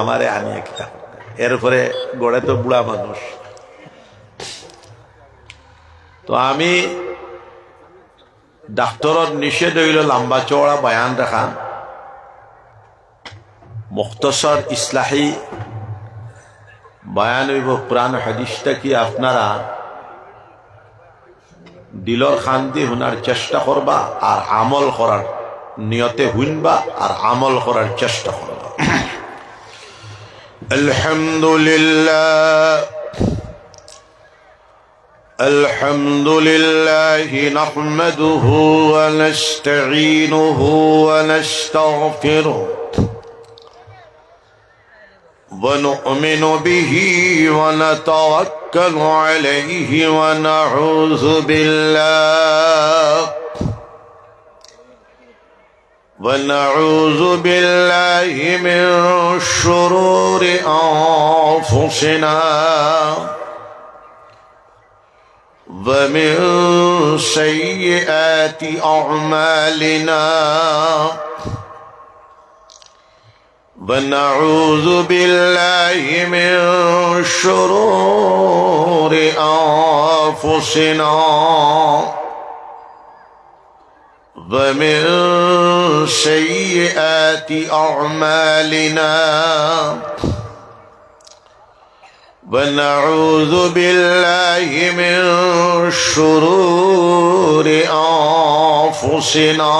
আমারে আনিয়ে কিতা এরপরে গড়ে তো বুড়া মানুষ। তো আমি ডাক্তরর নিষেধ হইল লম্বা চওড়া বয়ান রাখা, মুখতসর ইসলাহি বয়ান হইব। পুরাণ হাদিসটা কি আপনারা দিলর খান্তি হুনার চেষ্টা করবা আর আমল করার নিয়তে হুনবা আর আমল করার চেষ্টা করবা। আলহামদুলিল্লাহ আলহামদুলিল্লাহি নাহমাদুহু ওয়া নাস্তাঈনুহু ওয়া নাস্তাগফিরুহু ওয়া নু'মিনু বিহি ওয়া নাতাওয়াক্কালু আলাইহি ওয়া নাউযু বিল্লাহ ونعوذ بالله من شرور أنفسنا ومن سيئات أعمالنا ونعوذ بالله من شرور أنفسنا ومن سيئات أعمالنا ونعوذ بالله من شرور أنفسنا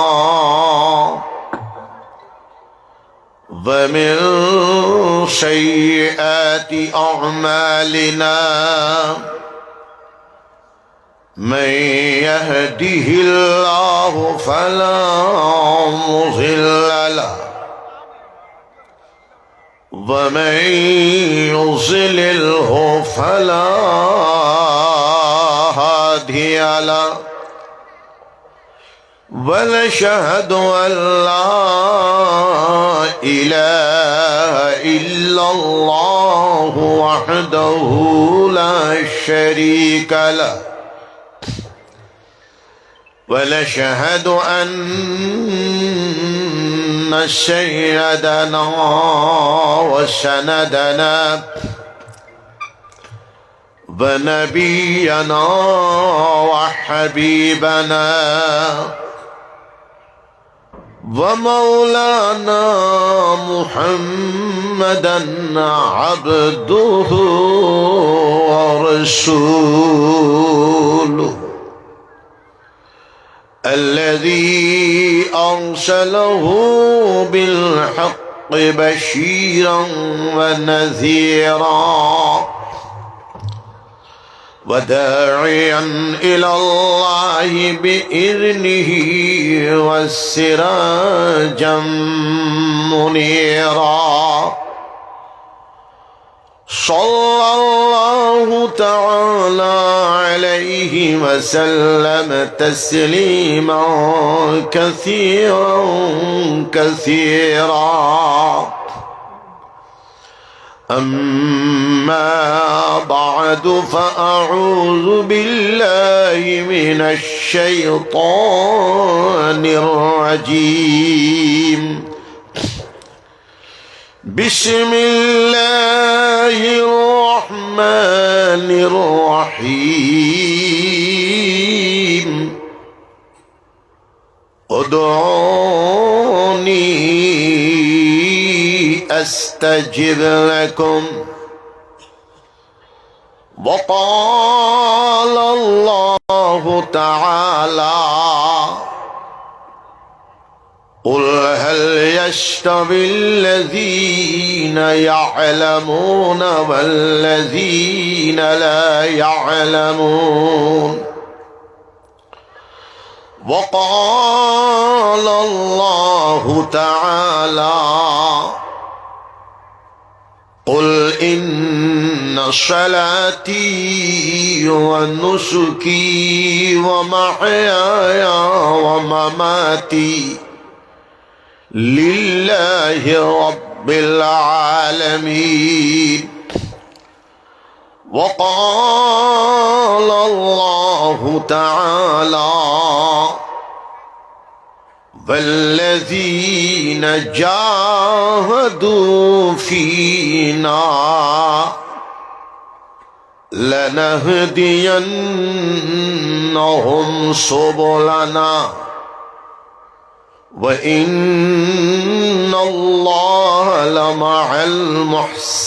ومن سيئات أعمالنا من يهده الله فلا مضل له ومن يضلله فلا هادي له ونشهد أن لا إله إلا الله وحده لا شريك له ونشهد أن سيدنا وسندنا ونبينا وحبيبنا ومولانا محمدا عبده ورسوله الذي أرسله بالحق بشيرا ونذيرا وداعيا إلى الله بإذنه وسراجا منيرا صلى الله تعالى عليه وسلم تسليما كثيرا كثيرا. أما بعد فأعوذ بالله من الشيطان الرجيم. بسم الله الرحمن الرحيم. ادعوني أستجب لكم. وقال الله تعالى قل هل يستوي الذين يعلمون والذين لا يعلمون. وقال الله تعالى قل إن صلاتي ونسكي ومحياي ومماتي لله رب العالمين. وقال الله تعالى والذين جاهدوا فينا لنهدينهم سبلنا وإن الله لمع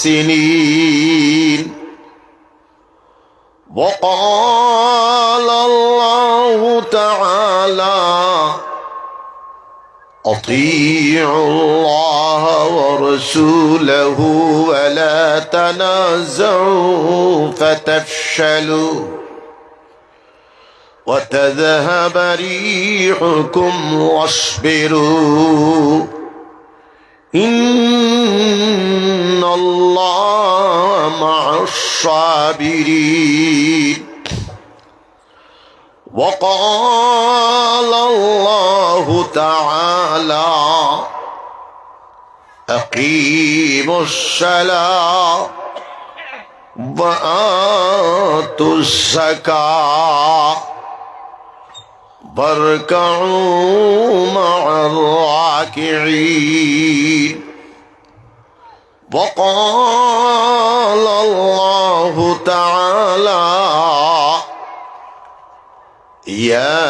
المحسنين. وقال الله تعالى أطيعوا الله ورسوله ولا تنازعوا فتفشلوا وتذهب ريحكم واصبروا إن الله مع الصابرين. وقال الله تعالى أقيموا الصلاة وآتوا الزكاة واركعوا مع الراكعين. وقال الله تعالى يا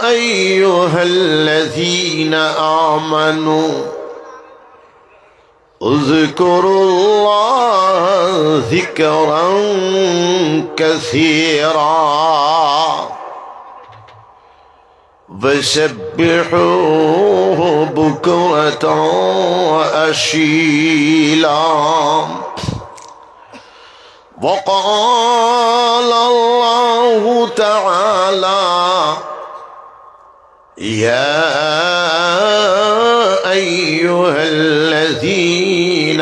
أيها الذين آمنوا اذكروا الله ذكرا كثيرا وسبحوه بكرة وأصيلا. وقال الله تعالى يا أيها الذين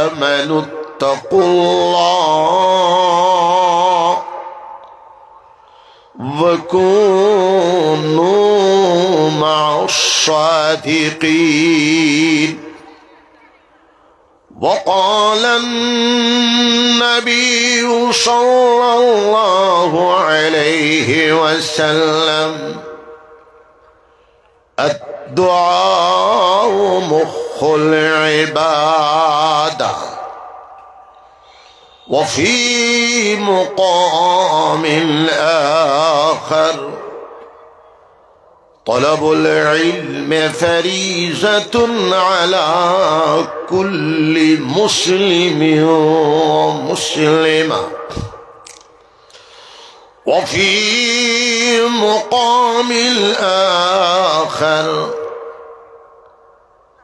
آمنوا اتقوا الله وكونوا مع الصادقين. وقال النبي صلى الله عليه وسلم الدعاء مخ العبادة. وفي مقام آخر طلب العلم فريضة على كل مسلم ومسلمة. وفي مقام آخر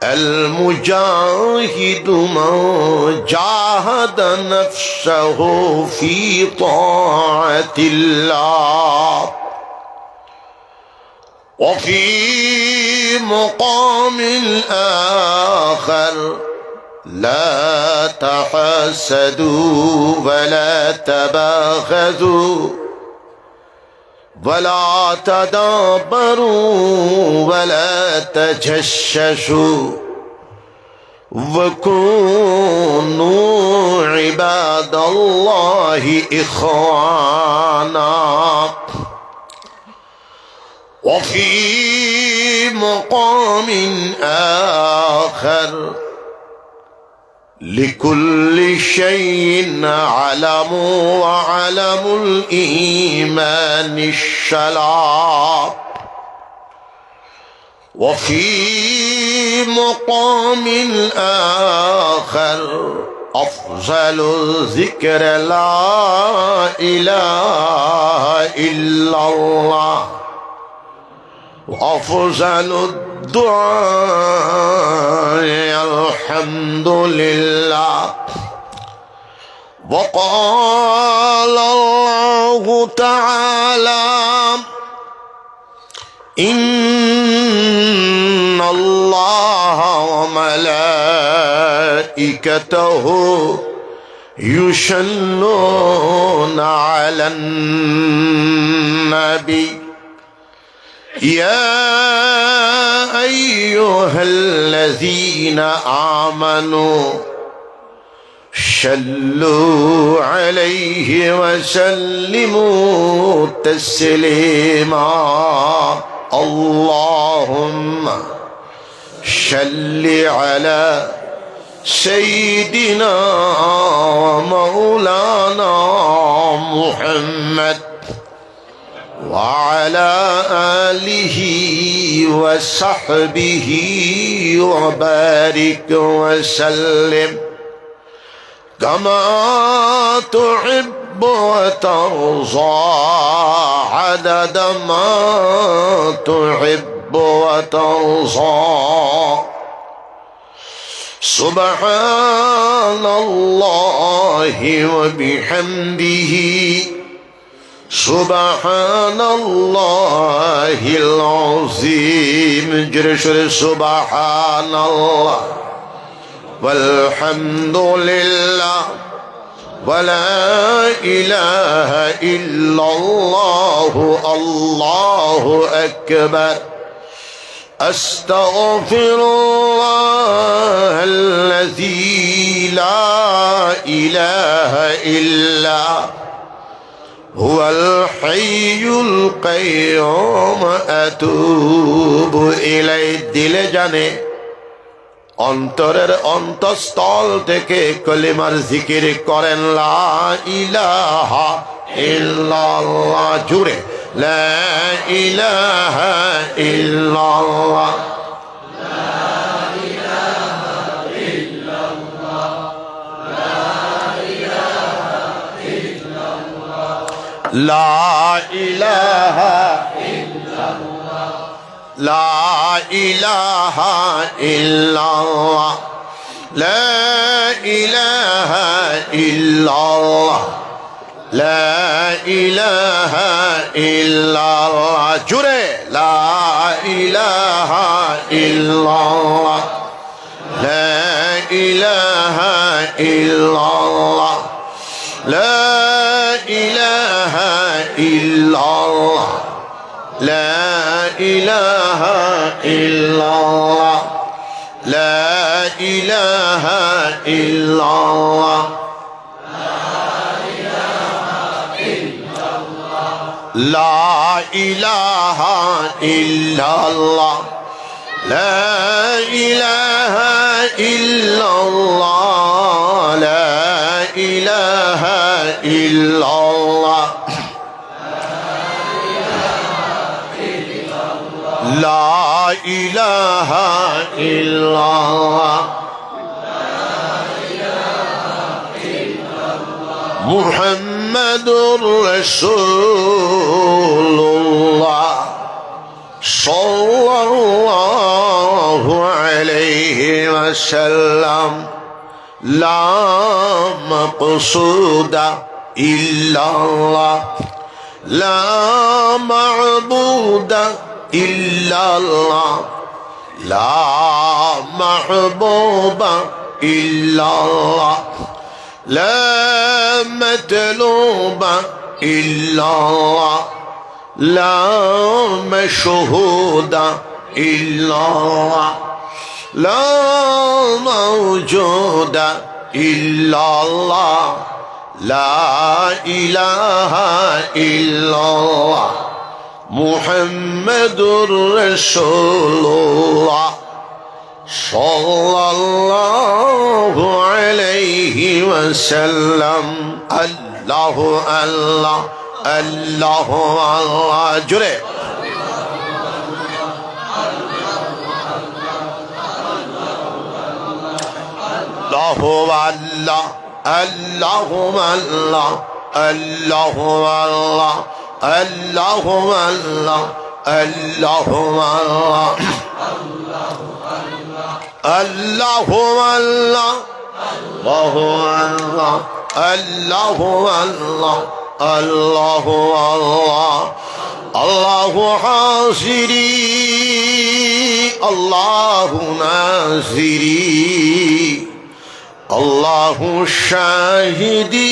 المجاهد من جاهد نفسه في طاعة الله. وفي مقام آخر لا تحسدوا ولا تباغضوا ولا تدابروا ولا تجسسوا وكونوا عباد الله إخوانا. وفي مقام آخر لكل شيء علم وعلم الإيمان الصلاة. وفي مقام آخر أفضل الذكر لا إله إلا الله وأفضل الدعاء الحمد لله. وقال الله تعالى إن الله وملائكته يصلون على النبي يا أيها الذين آمنوا صلوا عليه وسلموا تسليما. اللهم صل على سيدنا ومولانا محمد وعلى آله وصحبه وبارك وسلم كما تحب وترضى عدد ما تحب وترضى سبحان الله وبحمده سبحان الله العظيم جرشر سبحان الله والحمد لله ولا إله إلا الله الله أكبر أستغفر الله الذي لا إله إلا هو الحي القيوم أتوب إليه দিলে জানে অন্তরের অন্তঃস্থল থেকে কলিমার জিকির করেন লা ইলাহা ইল্লাল্লাহ জুড়ে লা ইলাহা ইল্লাল্লাহ لا إله إلا الله لا إله إلا الله لا إله إلا الله لا إله إلا الله جري لا إله إلا الله لا إله إلا الله لا إله إلا الله لا إله إلا الله لا إله إلا الله لا إله إلا الله لا إله إلا الله لا إله إلا الله لا إله إلا الله محمد رسول الله صلى الله عليه وسلم لا مقصود إلا الله لا معبود إلا الله لا محبوب إلا الله لا مطلوب إلا الله لا مشهود إلا الله لا موجود إلا الله لا إله إلا الله محمد رسول الله صلى الله عليه وسلم الله الله الله الله جري الله الله اللهم الله اللهم الله اللهم الله اللهم الله اللهم الله الله الله الله الله الله حاضري الله ناصري الله شاهدي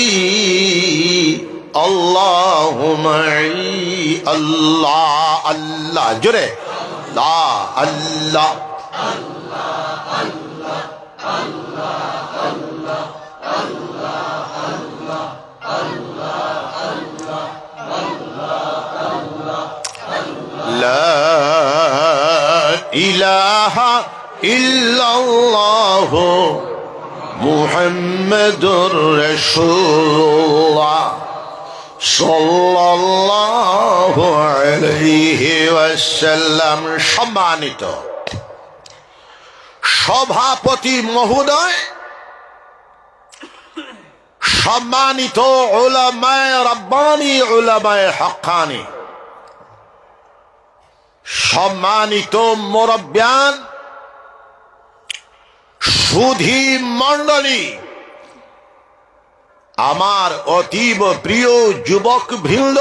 الله معي الله الله جري لا الله لا মুহাম্মাদুর রাসূলুল্লাহ সাল্লাল্লাহু আলাইহি ওয়াসাল্লাম। সম্মানিত সভাপতি মহোদয়, সম্মানিত উলামায়ে রাব্বানী, উলামায়ে হাক্কানী, সম্মানিত মুরব্বিয়ান, সুধী মণ্ডলী, আমার অতীব প্রিয় যুবক বৃন্দ,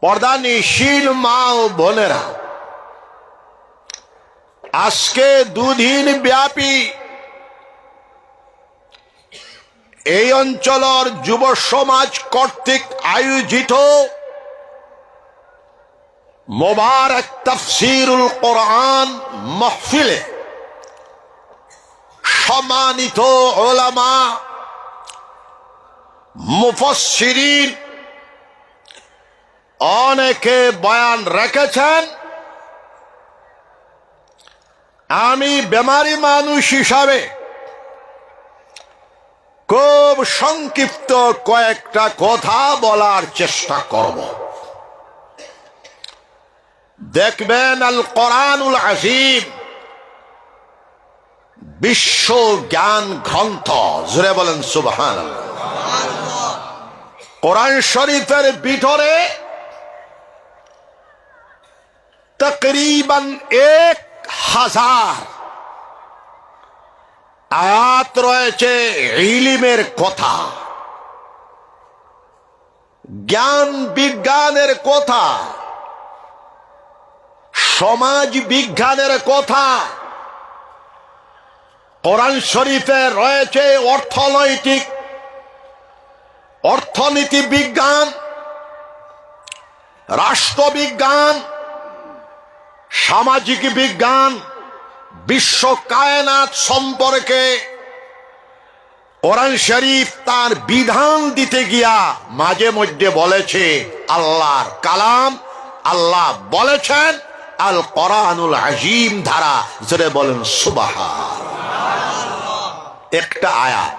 পর্দানিশীল মা ও বোনেরা, আজকে দুদিন ব্যাপী এই অঞ্চলের যুব সমাজ কর্তৃক আয়োজিত মোবারক তাফসীরুল কোরআন মাহফিলে সম্মানিত উলামা, মুফাসসিরিন অনেকে বয়ান রেখেছেন। আমি বেমারি মানুষ হিসাবে খুব সংক্ষিপ্ত কয়েকটা কথা বলার চেষ্টা করব। দেখবেন আল কোরআনুল আযীম বিশ্ব জ্ঞান গ্রন্থ, জোরে বলেন সুবহানাল্লাহ। কোরআন শরীফের ভিতরে তকরিবান 1000 আয়াত রয়েছে ইলমের কথা, জ্ঞান বিজ্ঞানের কথা, সমাজ বিজ্ঞানের কথা। কোরআন শরীফে রয়েছে অর্থনীতি বিজ্ঞান, রাষ্ট্রবিজ্ঞান, সামাজিক বিজ্ঞান, বিশ্ব কায়নাত সম্পর্কে কোরআন শরীফ তার বিধান দিতে গিয়া মাঝে মধ্যে বলেছে আল্লাহর কালাম, আল্লাহ বলেছেন আল কোরআনুল আযীম ধারা, জোরে বলেন সুবহানাল্লাহ। একটা আয়াত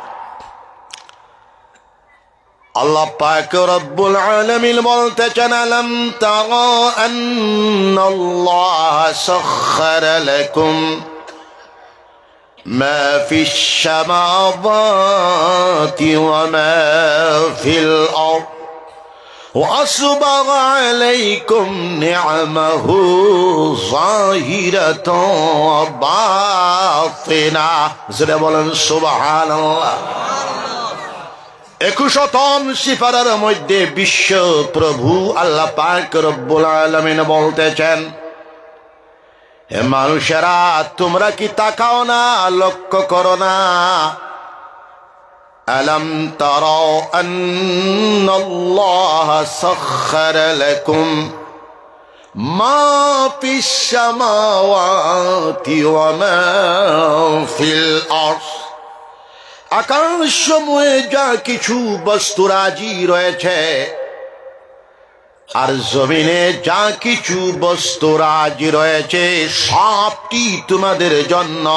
আল্লাহ পাক রব্বুল আলামিন বলতেছেন, আলাম তারা আন্নাল্লাহ সাখখারা লাকুম মা ফিস সামাওয়াতি ওয়া মা ফিল আরদ وأسبغ عليكم نعمه ظاهرة وباطنة, জোরে বলেন সুবহানাল্লাহ। 21তম সিফারের মধ্যে বিশ্ব প্রভু আল্লাহ পাক রব্বুল আলামিন বলতেছেন, হে মানুষেরা তোমরা কি তাকাও না, লক্ষ্য করো না? ألم تروا أن الله سخر لكم ما في السماوات وما في الأرض, আকাশসমূহে যা কিছু বস্তু রাজি রয়েছে আর জমিনে যা কিছু বস্তু রাজি রয়েছে সবটি তোমাদের জন্য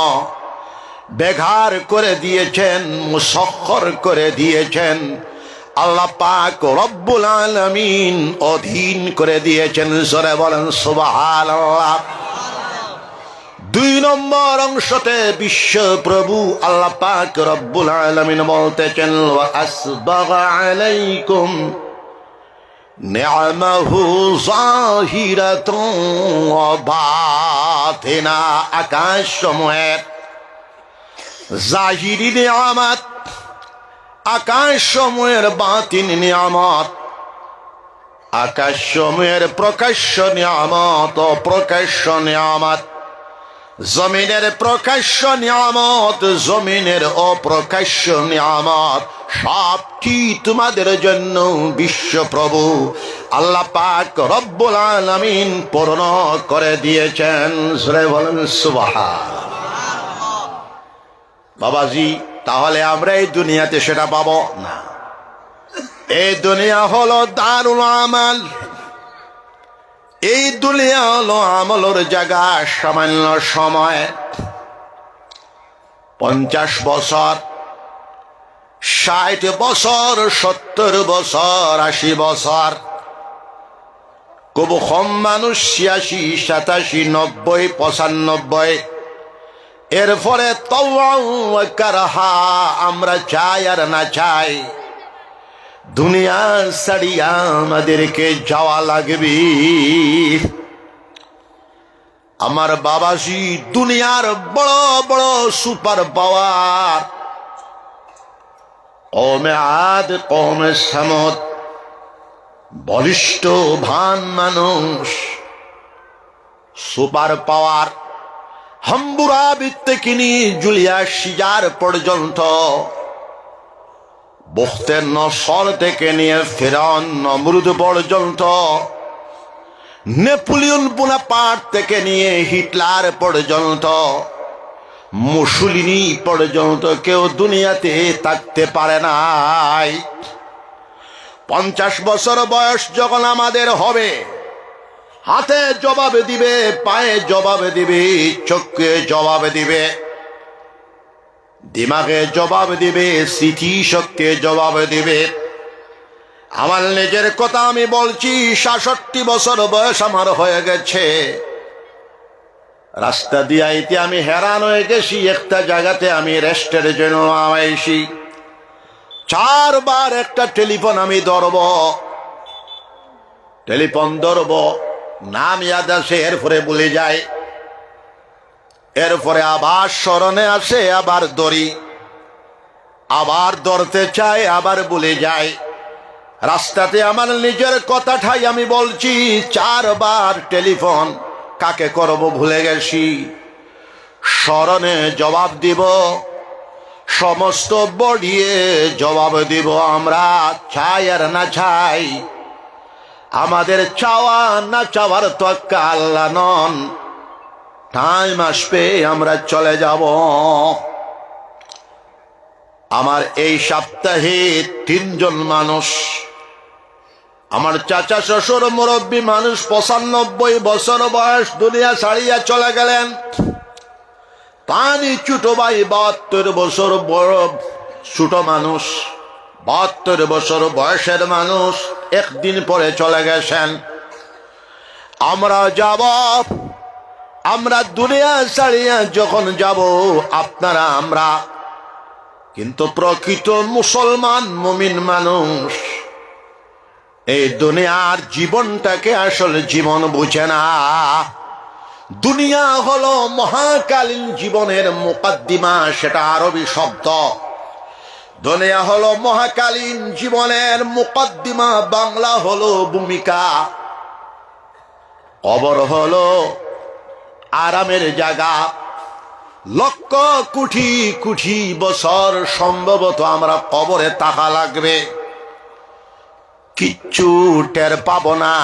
বেঘার করে দিয়েছেন, মুসখ্খর করে দিয়েছেন আল্লাহ পাক রব্বুল আলামিন, অধীন করে দিয়েছেন। জোরে বলেন সুবহানাল্লাহ। 2 নম্বর অংশতে বিশ্ব প্রভু আল্লাহ পাক রব্বুল আলামিন বলতেছেন, ওয়া আসবাগা আলাইকুম নি'মাহু যাহিরাতুন ওয়া বাতিনা, আকাশসমূহের জাহিরি নিয়ামত, আকাশসমূহের বাতিন নিয়ামত, আকাশসমূহের প্রকাশ্য নিয়ামত, অপ্রকাশ্য নিয়ামত, জমিনের প্রকাশ্য নিয়ামত, জমিনের অপ্রকাশ্য নিয়ামত, সবটি তোমাদের জন্য বিশ্বপ্রভু আল্লাহ পাক রব্বুল আলামিন পূর্ণ করে দিয়েছেন। জোরে বলেন সুবহানাল্লাহ। বাবাজি, তাহলে আমরা এই দুনিয়াতে সেটা পাবো না। এই দুনিয়া হলো দারুল আমাল, এই দুনিয়া হলো আমলের জায়গা। সামান্য সময় 50 বছর, 60 বছর, 70 বছর, 80 বছর, কবু কম মানুষ 86, 87, 90, 95। এরপরে কারহা, আমরা চাই আর না চাই দুনিয়া ছাড়িয়া আমাদেরকে যাওয়া লাগবে। আমার বাবাজি, দুনিয়ার বড় বড় সুপার পাওয়ার, কওমে আদ, কওমে সামুদ, বলিষ্ঠ ভান মানুষ, সুপার পাওয়ার, হাম্বুরাবি থেকে নিয়ে জুলিয়াস সিজার পর্যন্ত, বখতে নসর থেকে নিয়ে ফিরআউন নমরুদ পর্যন্ত, নেপোলিয়ন বোনাপার্ট থেকে নিয়ে হিটলার পর্যন্ত, মুসলিনি পর্যন্ত কেউ দুনিয়াতে থাকতে পারে নাই। 50 বছর বয়স যখন আমাদের হবে, হাতে জবাব দিবে, পায়ে জবাব দিবে, চোখে জবাব দিবে, দিমাগে জবাব দিবে, স্মৃতি শক্তি জবাব দিবে। আমার নিজের কথা আমি বলছি, 66 বছর বয়স আমার হয়ে গেছে। রাস্তা দিয়ে আইতে আমি হেরান হয়ে গেছি। একটা জায়গাতে আমি রেস্টের জন্য আইছি, 4 বার একটা টেলিফোন আমি ধরব, টেলিফোন ধরব, নাম ইয়াদ আসে, এরপরে ভুলে যায়, এরপরে আবার স্মরণে আসে, আবার ধরি, আবার ধরতে চাই, আবার ভুলে যায়। রাস্তাতে আমার নিজের কথাটাই আমি বলছি, 4 বার টেলিফোন কাকে করব ভুলে গেছি। স্মরণে জবাব দিব, সমস্ত বডিয়ে জবাব দিব। আমরা চাই আর না চাই, আমাদের চাওয়া না চাওয়ার তোয়াক্কা আল্লাহ নন। টাইম আসবে আমরা চলে যাব। আমার এই সপ্তাহে 3 জন মানুষ, আমার চাচা শ্বশুর মুরব্বী মানুষ, 95 বছর বয়স, দুনিয়া ছাড়িয়া চলে গেলেন। পানি ছোট ভাই 72 বছর বড় ছোট মানুষ, 72 বছর বয়সের মানুষ একদিন পরে চলে গেছেন। আমরা যাব, আমরা দুনিয়া ছাড়িয়া যখন যাব, আপনারা আমরা কিন্তু প্রকৃত মুসলমান মুমিন মানুষ এই দুনিয়ার জীবনটাকে আসলে জীবন বুঝে না। দুনিয়া হলো মহাকালীন জীবনের মুকদ্দিমা, সেটা আরবি শব্দ। দুনিয়া হলো মহাকালীন জীবনের মুকদ্দিমা, বাংলা হলো ভূমিকা। কবর হলো আরামের জায়গা। লক্ষ কোটি কোটি বছর সম্ভবত আমরা কবরে থাকা লাগবে, কিচ্ছু টের পাব না।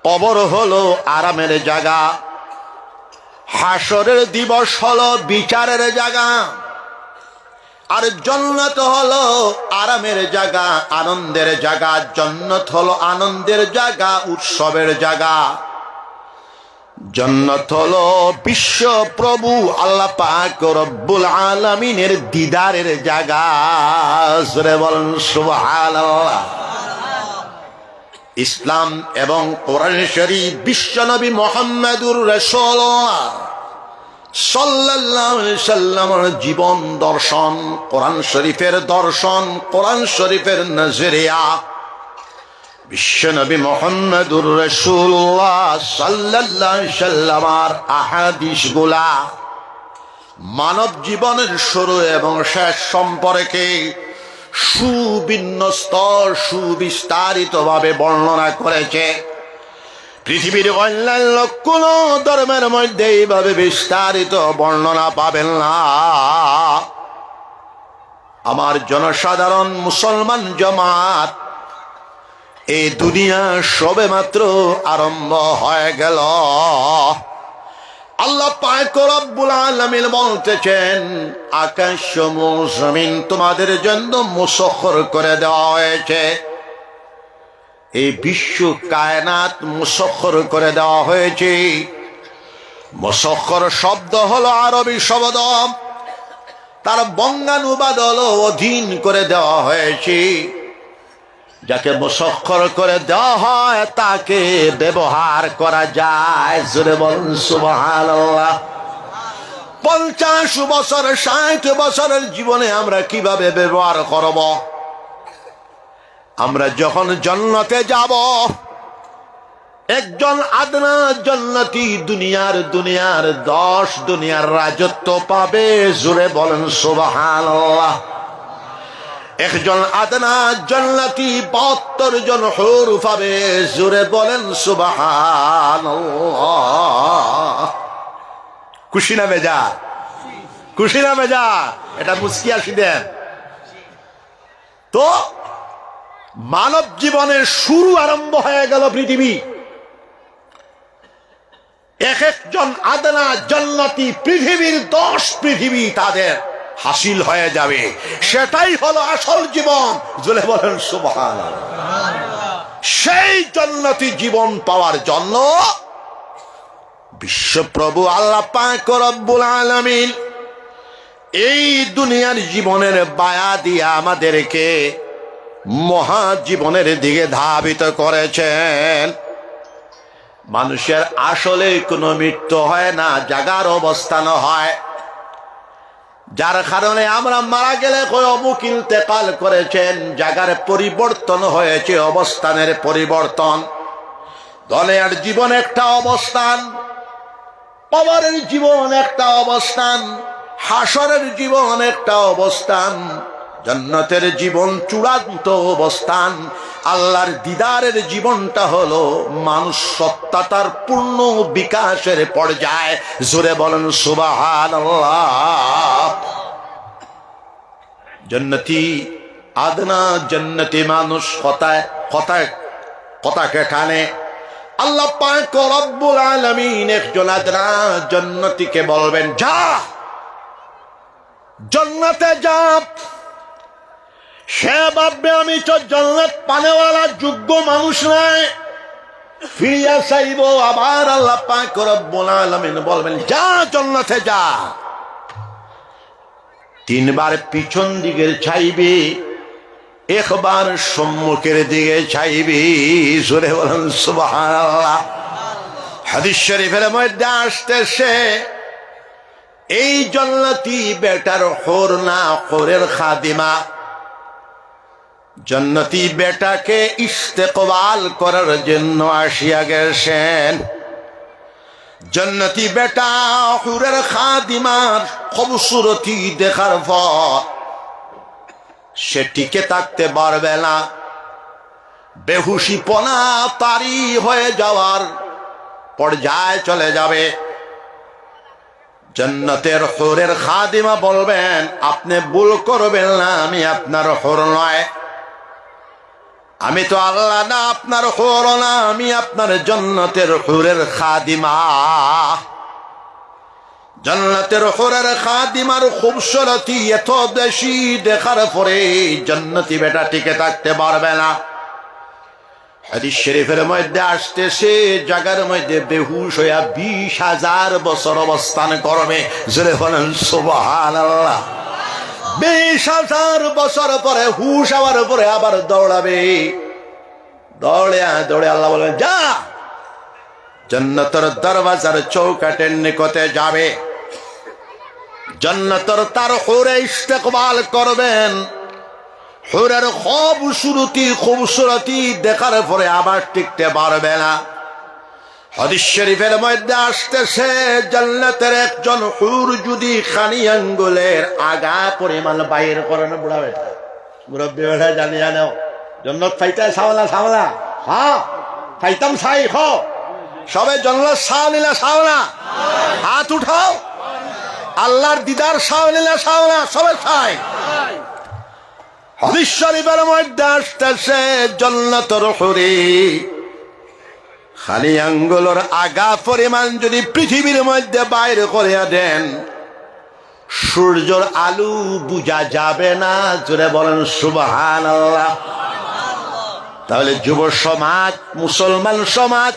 কবর হলো আরামের জায়গা, হাসরের দিবস হলো বিচারের জায়গা, আর জান্নাত হলো আরামের জায়গা, আনন্দের জায়গা। জান্নাত হলো আনন্দের জায়গা, উৎসবের জায়গা। জান্নাত হলো বিশ্ব প্রভু আল্লাহ পাক রব্বুল আলামিনের দিদারের জায়গা। জোরে বলেন সুবহানাল্লাহ। ইসলাম এবং কোরআন শরীফ, বিশ্বনবী মুহাম্মদুর রাসূলুল্লাহ সাল্লাল্লাহু আলাইহি সাল্লামের জীবন দর্শন, কোরআন শরীফের দর্শন, কোরআন শরীফের নজরিয়া। বিশ্বনবী মুহাম্মদুর রাসূলুল্লাহ সাল্লাল্লাহু আলাইহি সাল্লামের আহাদিস গুলা মানব জীবনের শুরু এবং শেষ সম্পর্কে সুবিন্যস্ত, সুবিস্তারিত ভাবে বর্ণনা করেছে। পৃথিবীর অন্যান্য কোন ধর্মের মধ্যে এইভাবে বিস্তারিত বর্ণনা পাবেন না। আমার জনসাধারণ মুসলমান জামাত, এই দুনিয়া সবে মাত্র আরম্ভ হয়ে গেল। আল্লাহ পাক রব্বুল আলামিন বলতেছেন, আকাশ সমূহ জমিন তোমাদের জন্য মুসখর করে দেওয়া হয়েছে। এই বিশ্ব কায়নাত মুসখর করে দেওয়া হয়েছে। মুসখর শব্দ হলো আরবি শব্দ, তার বঙ্গানুবাদ হলো অধীন করে দেওয়া হয়েছে। যাকে মুসখ্খর করে দেওয়া হয় তাকে ব্যবহার করা যায়। জোরে বলুন সুবহানাল্লাহ। 50 বছর 60 বছরের জীবনে আমরা কিভাবে ব্যবহার করব? আমরা যখন জান্নাতে যাব, একজন আদনা জান্নাতি দুনিয়ার 10 দুনিয়ার রাজত্ব পাবে। জোরে বলেন সুবহানাল্লাহ। একজন আদনা জান্নাতি 72 জন হুর পাবে। জোরে বলেন সুবহানাল্লাহ। খুশি না বেজা? খুশি না বেজা? এটা মুস্কি আসি দেন তো। মানব জীবনের শুরু আরম্ভ হয়ে গেল পৃথিবী। এক একজন আদনা জান্নাতি পৃথিবীর 10 পৃথিবী তাদের হাসিল হয়ে যাবে। সেটাই হলো আসল জীবন। জোরে বলেন সুবহানাল্লাহ। সেই জান্নাতি জীবন পাওয়ার জন্য বিশ্বপ্রভু আল্লাহ পাক রব্বুল আলামিন এই দুনিয়ার জীবনের বায়া দিয়ে আমাদেরকে মহাজীবনের দিকে ধাবিত করেছেন। মানুষের আসলে কোনো মৃত্যু হয় না, জাগার অবস্থান হয়। যার কারণে আমরা মারা গেলে অমুক ইন্তেকাল করেছেন, জাগার পরিবর্তন হয়েছে, অবস্থানের পরিবর্তন। দুনিয়ার জীবন একটা অবস্থান, কবরের জীবন একটা অবস্থান, হাসরের জীবন একটা অবস্থান, জান্নাতের জীবন চূড়ান্ত অবস্থান। আল্লাহর দিদারের জীবনটা হলো মানুষ সত্তা তার পূর্ণ বিকাশের পর্যায়ে। জোরে বলেন সুবহানাল্লাহ। জান্নাতি আদনা জান্নাতি মানুষ কথাকে টানে। আল্লাহ পাক রব্বুল আলামিন একজন আদনা জান্নাতীকে বলবেন, যা জান্নাতে যা। সে ভাববে আমি তো জান্নাত পানেওয়ালা যোগ্য মানুষ নাই, ফিরিয়া চাইব। আবার আল্লাহ পাক রব্বুল আলামিন বলবেন, যা জান্নাতে যা। 3 বার পিছন দিকে চাইবে, একবার সম্মুখের দিকে চাইবে। জোরে বলেন সুবহানাল্লাহ। হাদিস শরীফের মধ্যে আসতেছে, এই জান্নাতি বেটার হুর না হুরের খাদিমা জান্নাতি বেটাকে ইস্তেকবাল করার জন্য আসিয়া গেছেন। জান্নাতি বেটা হুরের খাদিমার খুবসুরতি দেখার পর সে টিকে থাকতে পারবে না, বেহুশিপনা তারি হয়ে যাওয়ার পর্যায়ে চলে যাবে। জান্নাতের হুরের খাদিমা বলবেন, আপনি ভুল করবেন না, আমি আপনার হুর নয়, আমি তো আল্লাহ না, আপনার হুর না, আমি আপনার জান্নাতের হুরের খাদিমা। জান্নাতের হুরের খাদিমার খুবসুরতি এত বেশি দেখার পরে জান্নাতি বেটা টিকে থাকতে পারবে না। হাদিস শরীফের মধ্যে আসতেছে, জায়গার মধ্যে বেহুশ হইয়া 20,000 বছর অবস্থান করবে। জোরে বলেন সুবহানাল্লাহ। 20,000 বছর পরে হুশ হওয়ার পরে আবার দৌড়াবে। দৌড়ে আল্লাহ বলেন, যা জান্নাতের দরওয়াজার চৌকাটের নিকটে যাবে। জান্নাতের তার হুরে ইস্তেকবাল করবেন। হুরের খুবসুরতি দেখার পরে আবার টিকতে পারবে না। হাদিস শরীফের মধ্যে আসতেছে, জান্নাতের একজন হুর যদি খানি আঙ্গুলের আগা পরিমাণ বাইর করেন, বুড়া বেটা মুরব্বী বেটা জানিয়া নাও, জান্নাত ফাইতা সাওলা হ্যাঁ ফাইতাম ছাই হ সবে জান্নাত সাওলা হাত উঠাও, আল্লাহর দিদার সাওলা সবে ছাই। হাদিস শরীফের মধ্যে আসতেছে, জান্নাতের হুরে খালি আঙ্গুলের আগা পরিমাণ যদি পৃথিবীর মধ্যে বাইরে করিয়া দেন, সূর্যের আলো বুঝা যাবে না। জোরে বলেন সুবহানাল্লাহ। তাহলে যুব সমাজ, মুসলমান সমাজ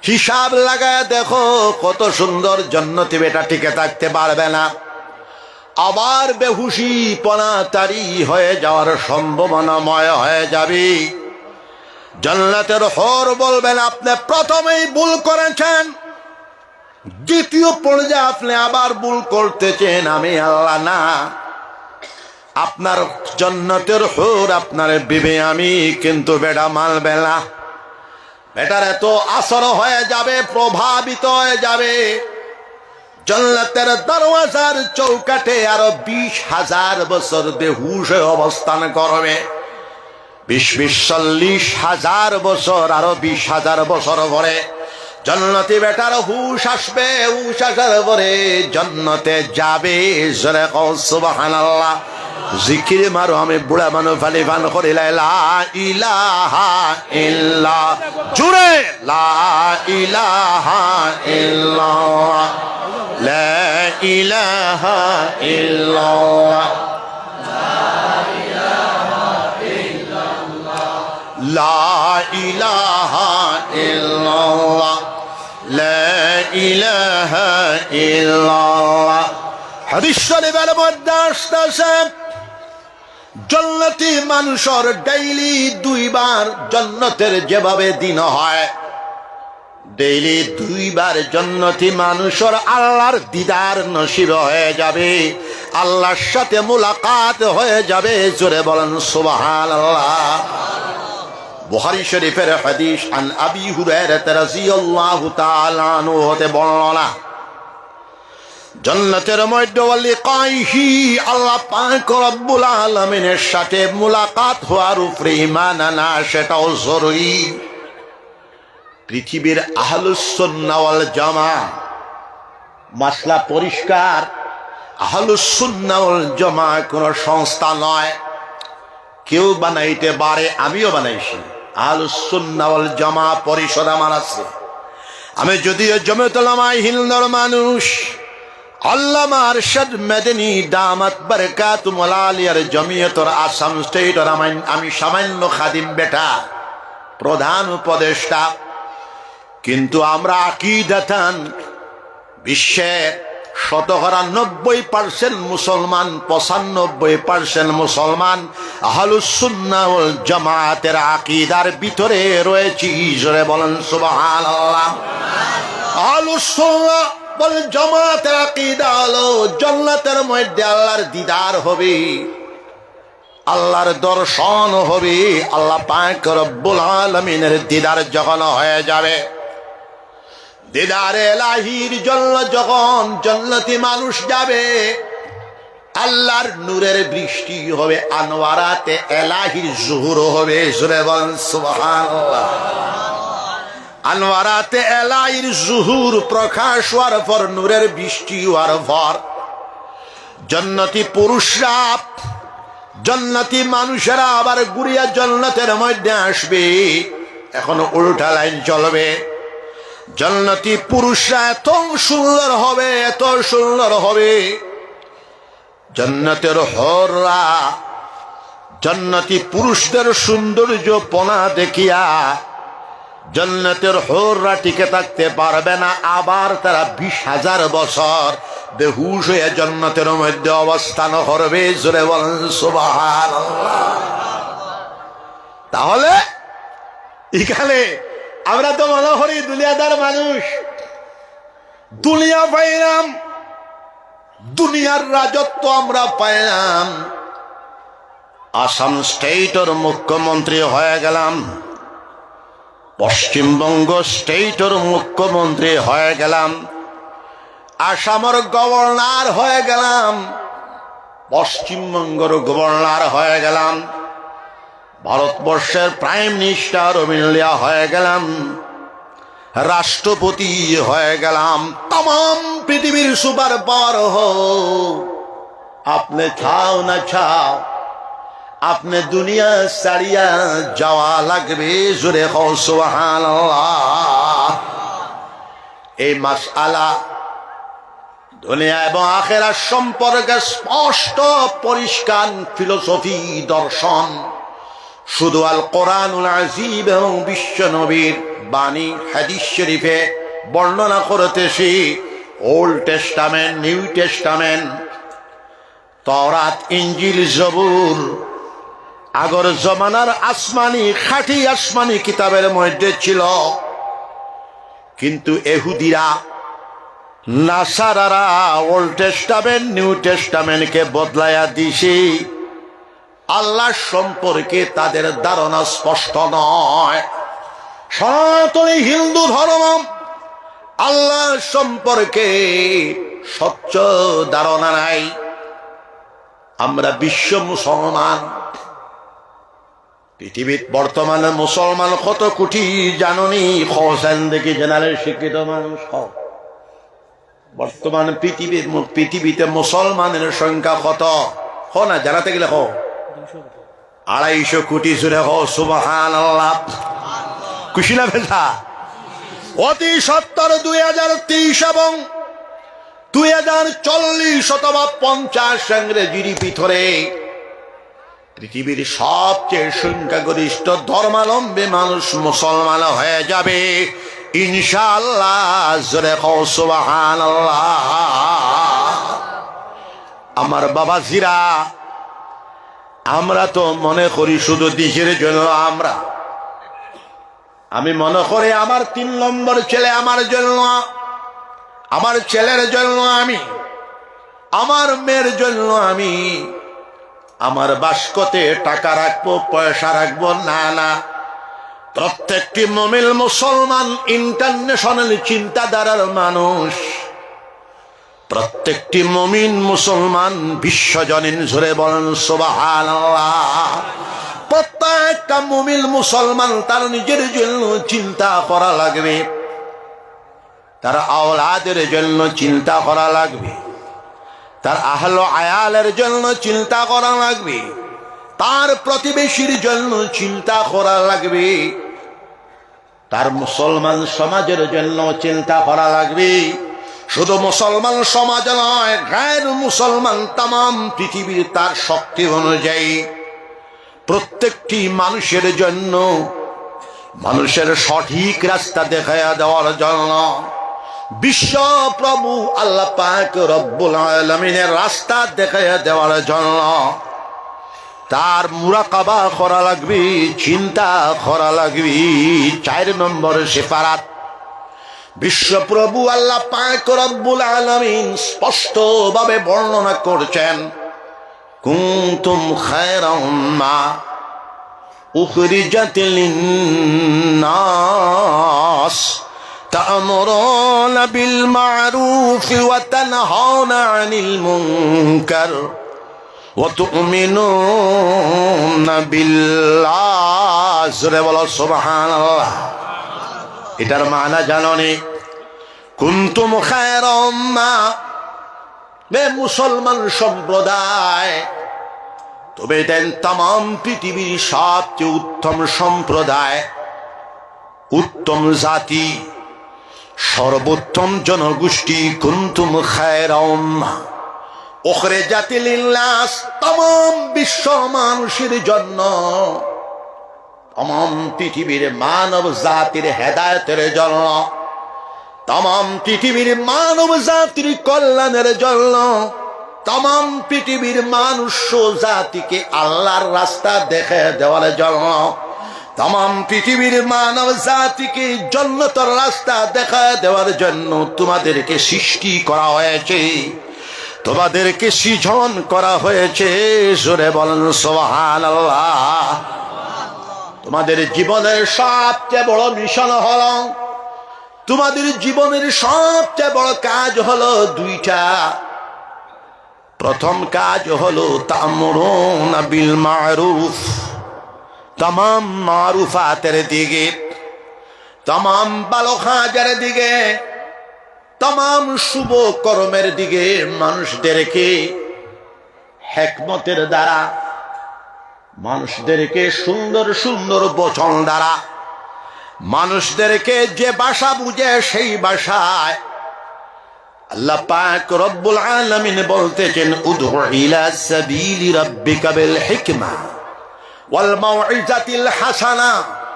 হিসাব লাগায় দেখো, কত সুন্দর জান্নাতি বেটা টিকে থাকতে পারবে না। আবার বেহুশি পনা তারি হয়ে যাওয়ার সম্ভাবনাময় হয়ে যাবে। জান্নাতের হর বলবেন, আপনি প্রথমেই ভুল করেছেন, দ্বিতীয় পর্যায়ে আপনি আবার ভুল করতেছেন, আমি আল্লাহ না। আপনার জান্নাতের হর আপনার বিবে আমি, কিন্তু বেটা মানবে না। বেটার এত আসর হয়ে যাবে, প্রভাবিত হয়ে যাবে, জান্নাতের দরওয়াজার চৌকাঠে আরো 20,000 বছর বেহুশ হয়ে অবস্থান করবে। 40,000 বছর, আরো 20,000 বছর পরে জান্নাতি বেটার হুশ আসবে। হুশ আসার পরে জান্নাতে যাবে। জোরে কও সুবহানাল্লাহ। জিকির মারো, আমি বুড়া মানুষ ফালি ফান করি লা ইলাহা ইল্লা, জুড়ে লা ইলাহা ইল্লাল্লাহ, লা ইলাহা ইল্লাল্লাহ, লা ইলাহা ইল্লাল্লাহ, লা ইলাহা ইল্লাল্লাহ। হাদিস শরীফের মধ্যে আসছে, জান্নাতি মানুষের ডেইলি 2 বার জান্নাতের যেভাবে দিন হয়, ডেইলি 2 বার জান্নাতি মানুষের আল্লাহর দিদার নসিব হয়ে যাবে, আল্লাহর সাথে মুলাকাত হয়ে যাবে। জোরে বলেন সুবহানাল্লাহ। বুখারী শরীফের হাদিস, আন আবি হুরায়রা রাদিয়াল্লাহু তাআলা আনহু হতে বর্ণনা, জান্নাতের মধ্যে ওয়ালিকাইহি, আল্লাহ পাক রব্বুল আলামিনের সাথে মুলাকাত হওয়ার উপরে ঈমান আনা সেটাও জরুরি। পৃথিবীর আহলুস সুন্নাহ ওয়াল জামাআহ, মাসলা পরিষ্কার, আহলুস সুন্নাহ ওয়াল জামাআহ কোন সংস্থা নয়, কেউ বানাইতে পারে, আমিও বানাইছি। আহলুস সুন্নাহ ওয়াল জামাআহ পরিষদ আমার আছে। আমি যদিও জমিয়তুল উলামায়ে হিন্দর মানুষ, আল্লামা আরশাদ মাদানী দামাত বারাকাতুহুল আলিয়ার জমিয়তের আসাম স্টেটের আমি সামান্য খাদিম বেটা, প্রধান উপদেষ্টা, কিন্তু আমরা আকীদাতান বিশ্বের 90% মুসলমান, 95% মুসলমান আহলুস সুন্নাহ ওয়াল জামাআতের আকীদার ভিতরে রয়েছি। জোরে বলেন সুবহানাল্লাহ। আহলুস সুন্নাহ ওয়াল জামাআতের আকীদা হলো জান্নাতের মধ্যে আল্লাহর দিদার হবে, আল্লাহর দর্শন হবে। আল্লাহ পাক রব্বুল আলামিনের দিদার যখন হয়ে যাবে, দিদারে এলাহির জন্য যখন জান্নাতি মানুষ যাবে, আল্লাহর নূরের বৃষ্টি হবে, আনওয়ারাতে এলাহির জুহুর হবে। জোরে বলেন সুবহানাল্লাহ। আনওয়ারাতে এলাহির জুহুর, প্রকাশ হওয়ার পর, নূরের বৃষ্টি হওয়ার পর জান্নাতি পুরুষরা, জান্নাতি মানুষেরা আবার ঘুরিয়া জান্নাতের মধ্যে আসবে। এখন উল্টা লাইন চলবে। জান্নাতি পুরুষরা এত সুন্দর হবে, এত সুন্দর হবে, জান্নাতের হররা জান্নাতি পুরুষদের সৌন্দর্য পনা দেখিয়া জান্নাতের হররা টিকে থাকতে পারবে না। আবার তারা 20,000 বছর বেহুশ হয়ে জান্নাতের মধ্যে অবস্থান করবে। জোরে বলেন সুবহানাল্লাহ। তাহলে এখানে আমরা তো মনে করি দুনিয়াদার মানুষ, দুনিয়া পাইলাম, দুনিয়ার রাজত্ব আমরা পাইলাম, আসাম স্টেটের মুখ্যমন্ত্রী হয়ে গেলাম, পশ্চিমবঙ্গ স্টেটের মুখ্যমন্ত্রী হয়ে গেলাম, আসামের গভর্নর হয়ে গেলাম, পশ্চিমবঙ্গের গভর্নর হয়ে গেলাম, ভারতবর্ষের প্রাইম মিনিস্টার অফ ইন্ডিয়া হয়ে গেলাম, রাষ্ট্রপতি হয়ে গেলাম, तमाम পৃথিবীর সুপার পাওয়ার হোক, আপনি চাও না চাও, আপনি দুনিয়া ছাড়িয়া যাওয়া লাগবে। জোরে কও সুবহানাল্লাহ। এই মাসআলা দুনিয়া এবং আখিরাত সম্পর্কে স্পষ্ট পরিষ্কার ফিলোসফি, দর্শন শুধু আল কোরআনুল আযীম এবং বিশ্ব নবীর বাণী হাদিস শরীফে বর্ণনা করতেছি। ওল্ড টেস্টামেন্ট, নিউ টেস্টামেন্ট, তওরাত, ইনজিল, জবুর আগর জমানার আসমানি, খাঁটি আসমানি কিতাবের মধ্যে ছিল। কিন্তু এহুদিরা, নাসারারা ওল্ড টেস্টামেন্ট, নিউ টেস্টামেন্টকে বদলাইয়া দিছে। আল্লাহ সম্পর্কে তাদের ধারণা স্পষ্ট নয়। সনাতনী হিন্দু ধর্ম আল্লাহ সম্পর্কে স্বচ্ছ ধারণা নাই। আমরা বিশ্ব মুসলমান, পৃথিবীর বর্তমানে মুসলমান কত কোটি জাননি? খোসেন দেখি জেনারেল শিক্ষিত মানুষ বর্তমান পৃথিবীতে মুসলমানের সংখ্যা কত? না জানাতে গেলে 250 কোটি জুড়ে সুবহানাল্লাহ। খুশি না ভেজা? অতি সত্তর 2030 এবং 2040 অথবা 50 ইংরেজির ভিতরে পৃথিবীর সবচেয়ে সংখ্যাগরিষ্ঠ ধর্মাবলম্বী মানুষ মুসলমান হয়ে যাবে ইনশাআল্লাহ। জোরে সুবহানাল্লাহ। আমার বাবাজিরা, আমরা তো মনে করি শুধু দেশের জন্য। আমি মনে করি আমার 3 নম্বর ছেলে আমার জন্য, আমার ছেলের জন্য আমি, আমার মেয়ের জন্য আমি আমার বাস্কতে টাকা রাখবো, পয়সা রাখবো না। প্রত্যেকটি মুমিন মুসলমান, ইন্টারন্যাশনাল চিন্তাধারার মানুষ, প্রত্যেকটি মুমিন মুসলমান বিশ্বজনীন জোরে বলেন সুবহানাল্লাহ। প্রত্যেকটা মুমিন মুসলমান তার নিজের জন্য চিন্তা করা লাগবে, তার আওলাদের জন্য চিন্তা করা লাগবে, তার আহলো আয়ালের জন্য চিন্তা করা লাগবে, তার প্রতিবেশীর জন্য চিন্তা করা লাগবে, তার মুসলমান সমাজের জন্য চিন্তা করা লাগবে। শুধু মুসলমান সমাজ নয়, গায়ের মুসলমান তাম পৃথিবীর তার শক্তি অনুযায়ী প্রত্যেকটি মানুষের জন্য, মানুষের সঠিক রাস্তা দেখাইয়া দেওয়ার জন্য বিশ্ব প্রভু আল্লাহ পাক রব্বুল আলামিনের রাস্তা দেখাইয়া দেওয়ার জন্য তার মুরাকাবা করা লাগবে, চিন্তা করা লাগবে। 4 নম্বর সেফারাত বিশ্বপ্রভু আল্লাহ পাক রব্বুল আলামিন স্পষ্ট ভাবে বর্ণনা করছেন, কুনতুম খায়রা উম্মা উখরিজাত লিন-নাস তা'মুরুনা বিল মা'রুফ ওয়া তানহাউনা আনিল মুনকার ওয়া তু'মিনুনা বিল্লাহ। জোরে বলো সুবহানাল্লাহ। এটার মানা জানোনি? কুনতুম খায়রা উম্মাহ, বে মুসলমান সম্প্রদায়, তবে দেন তাম পৃথিবীর সবচেয়ে উত্তম সম্প্রদায়, উত্তম জাতি, সর্বোত্তম জনগোষ্ঠী। কুনতুম খায়রা উম্মাহ উখরিজাত লিন-নাস, তাম বিশ্ব মানুষের জন্য, তাম পৃথিবীর মানব জাতির হেদায়েতের জন্য, তাম পৃথিবীর মানব জাতির কল্যাণের জন্য, তাম পৃথিবীর মানুষ জাতিকে আল্লাহর রাস্তা দেখে দেওয়ার জন্য, তাম পৃথিবীর মানব জাতিকে জান্নাতের রাস্তা দেখা দেওয়ার জন্য তোমাদেরকে সৃষ্টি করা হয়েছে, তোমাদেরকে সৃজন করা হয়েছে। জোরে বলেন সুবহানাল্লাহ। তোমাদের জীবনের সবচেয়ে বড় মিশন হলো, তোমাদের জীবনের সবচেয়ে বড় কাজ হলো 2টা। প্রথম কাজ হলো তা'মুরুনা বিল মা'রুফ, তাম মারুফাতের দিকে, তাম ভালো কাজের দিকে, তাম শুভ কর্মের দিকে মানুষদেরকে হিকমতের দ্বারা, মানুষদেরকে সুন্দর সুন্দর বচন দ্বারা, মানুষদেরকে যে ভাষা বুঝে সেই ভাষায় আল্লাহ পাক রব্বুল আলামিন বলতেছেন, উদউ ইলা সাবিলি রাব্বিকা বিল হিকমা ওয়াল মাউইজাতিল হাসানা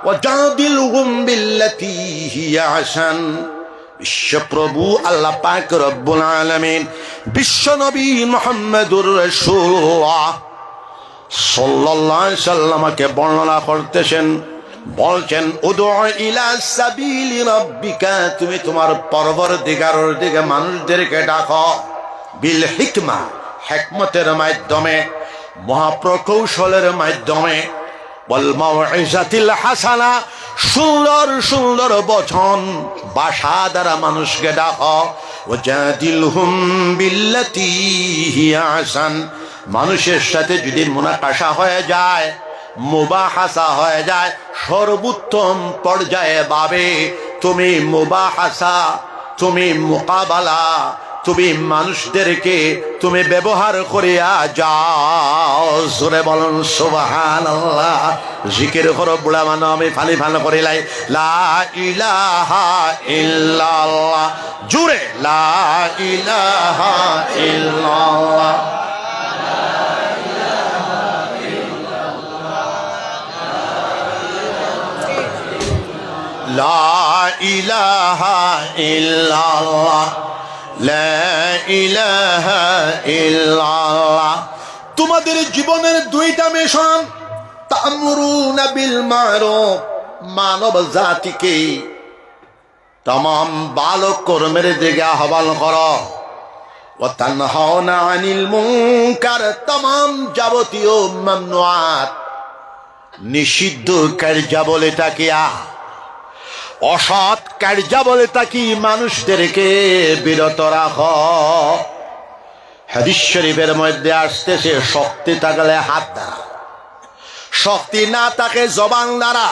ওয়াজাদিলহুম বিল্লাতী হিয়া আহসান বিশ্বপ্রভু আল্লাহ পাক রব্বুল আলামিন বিশ্ব নবী মুহাম্মদুর রাসূলুল্লাহ সাল্লাল্লাহু আলাইহি সাল্লামকে বর্ণনা করতেছেন, বলছেন উদু ইলা সাবিলি রাব্বিকা, তুমি তোমার পরবর্তীকারের দিকে মানুষদেরকে ডাকো, বিল হিকমা, হিকমতের মাধ্যমে, মহাপ্রকৌশলের মাধ্যমে, ওয়াল মাউইজাতিল হাসানা, সুন্দর সুন্দর বচন ভাষা দ্বারা মানুষকে ডাকো, ওয়াজাদিলহুম বিল্লাতি হিয়া আহসান, মানুষের সাথে যদি মুনাকাশা হয়ে যায়, মুবাহাসা হয়ে যায়, সর্বোত্তম পর্যায়ে ভাবে তুমি মুবাহাসা, তুমি মুকাবালা, তুমি মানুষদেরকে তুমি ব্যবহার করিয়া যাও। জোরে বলুন সুবহানাল্লাহ। জিকির করো বুড়া মানো, আমি ফানি ফান করিলাই লা ইলাহা ইল্লাল্লাহ, জোরে লা ইলাহা ইল্লাল্লাহ। লা ইলাহা ইল্লাল্লাহ, লা ইলাহা ইল্লাল্লাহ। তোমাদের জীবনের দুইটা মিশন, তা'মুরুনা বিল মা'রুফ, মানব জাতিকে तमाम ভালো কর্মের দিকে আহ্বান করো, ওয়া তানহাউনা আনিল মুনকার, तमाम যাবতীয় মামনুআত, নিষিদ্ধ কার্যাবলীটা কি, অসৎ কার্যাবলীটা কি, মানুষদেরকে বিরত রাখো। হাদিস শরীফের মধ্যে আসতেছে, শক্তি থাকলে হাত দ্বারা, শক্তি না থাকে জবান দ্বারা,